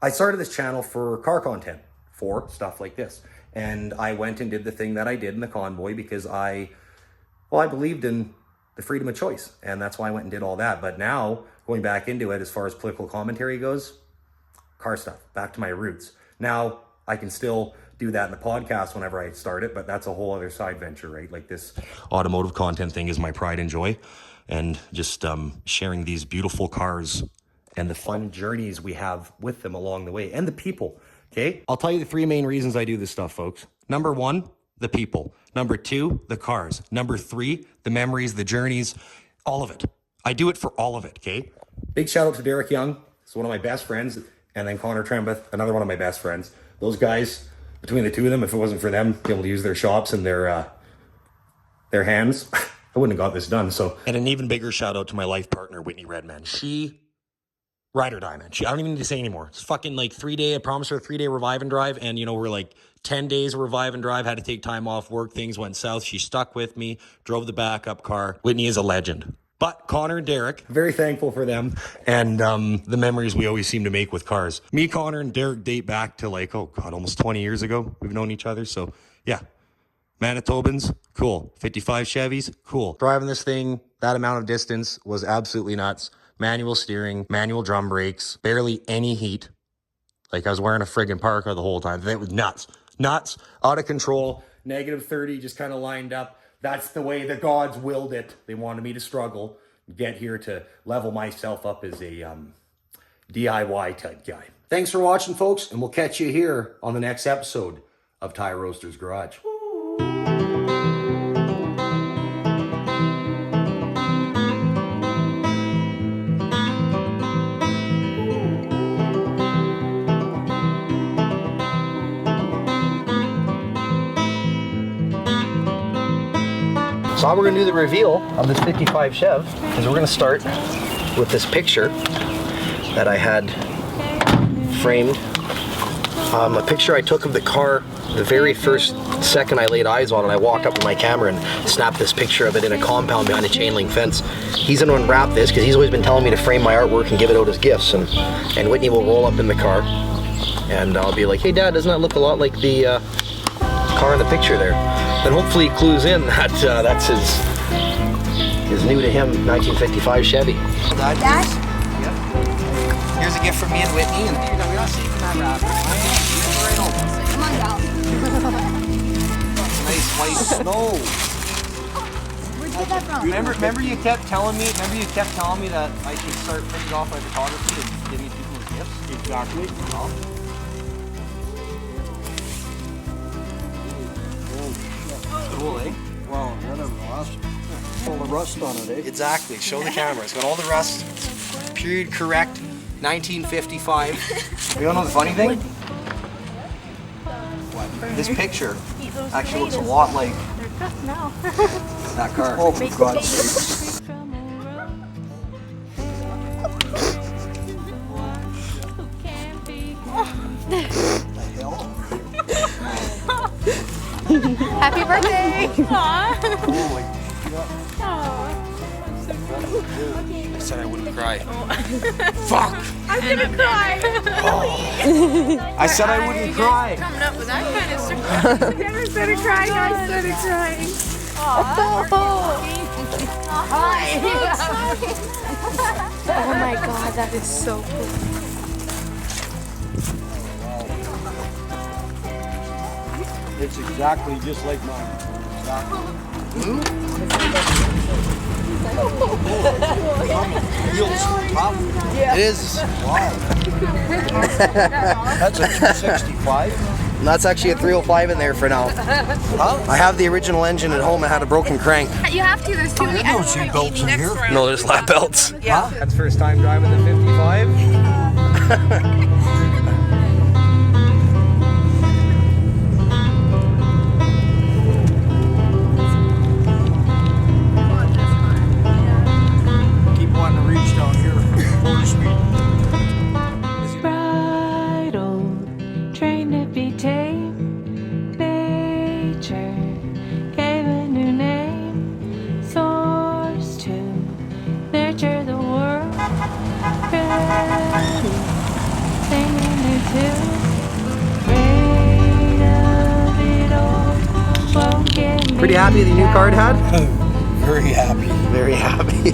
I started this channel for car content, for stuff like this. And I went and did the thing that I did in the convoy because I believed in the freedom of choice. And that's why I went and did all that. But now, going back into it, as far as political commentary goes, car stuff, back to my roots. Now, I can still do that in the podcast whenever I start it, but that's a whole other side venture, right? Like this automotive content thing is my pride and joy. And just sharing these beautiful cars and the fun journeys we have with them along the way and the people. Okay, I'll tell you the 3 main reasons I do this stuff, folks. Number 1, the people. Number 2, the cars. Number 3, the memories, the journeys, all of it. I do it for all of it, okay? Big shout out to Derek Young. He's one of my best friends. And then Connor Trembeth, another one of my best friends. Those guys, between the two of them, if it wasn't for them being able to use their shops and their hands, I wouldn't have got this done. So, and an even bigger shout out to my life partner, Whitney Redman. She... ride or die, man. I don't even need to say anymore. It's fucking like 3-day, I promised her a 3-day revive and drive. And you know, we're like 10 days of revive and drive, had to take time off work. Things went south. She stuck with me, drove the backup car. Whitney is a legend. But Connor and Derek, very thankful for them. And the memories we always seem to make with cars. Me, Connor, and Derek date back to like, oh God, almost 20 years ago. We've known each other. So yeah, Manitobans, cool. 55 Chevys, cool. Driving this thing, that amount of distance was absolutely nuts. Manual steering, manual drum brakes, barely any heat. Like I was wearing a friggin' parka the whole time. That was nuts. Nuts, out of control, -30, just kind of lined up. That's the way the gods willed it. They wanted me to struggle, get here to level myself up as a DIY type guy. Thanks for watching, folks, and we'll catch you here on the next episode of Tire Roaster's Garage. So how we're gonna do the reveal of this 55 Chev is we're gonna start with this picture that I had framed. A picture I took of the car the very first second I laid eyes on it, I walked up with my camera and snapped this picture of it in a compound behind a chain link fence. He's gonna unwrap this because he's always been telling me to frame my artwork and give it out as gifts. And Whitney will roll up in the car and I'll be like, hey Dad, doesn't that look a lot like the car in the picture there? Then hopefully he clues in that that's his new to him 1955 Chevy. Dad? Here's a gift from me and Whitney. And Come on, Gal. nice white snow. Where'd you get that from? Remember you kept telling me that I should start printing off my photography and giving people as gifts? Exactly. Cool, eh? Wow, none of rust. All the rust on it, eh? Exactly. Show the camera. It's got all the rust. Period correct. 1955. You don't know the funny thing? This picture actually looks a lot like that car. Oh, for God's sake. Happy birthday! I said I wouldn't cry. Fuck! I'm gonna cry! I said I wouldn't cry. Coming up with that kind of surprise. I never started crying, I started crying. Oh my god, that is so cool. It's exactly just like mine. It is. Wow. That's a 265. And that's actually a 305 in there for now. I have the original engine at home. It had a broken crank. You have to, there's too many. No seat belts in here. No, there's lap belts. Yeah. That's first time driving the 55. Keep wanting to reach down here. 4 speed. Bridled, trained to be tame. Nature gave a new name. Source to nurture the world. Ready, singing new tunes. Afraid of it all. Won't get me Pretty happy with the new car, Dad? Very happy. Very happy.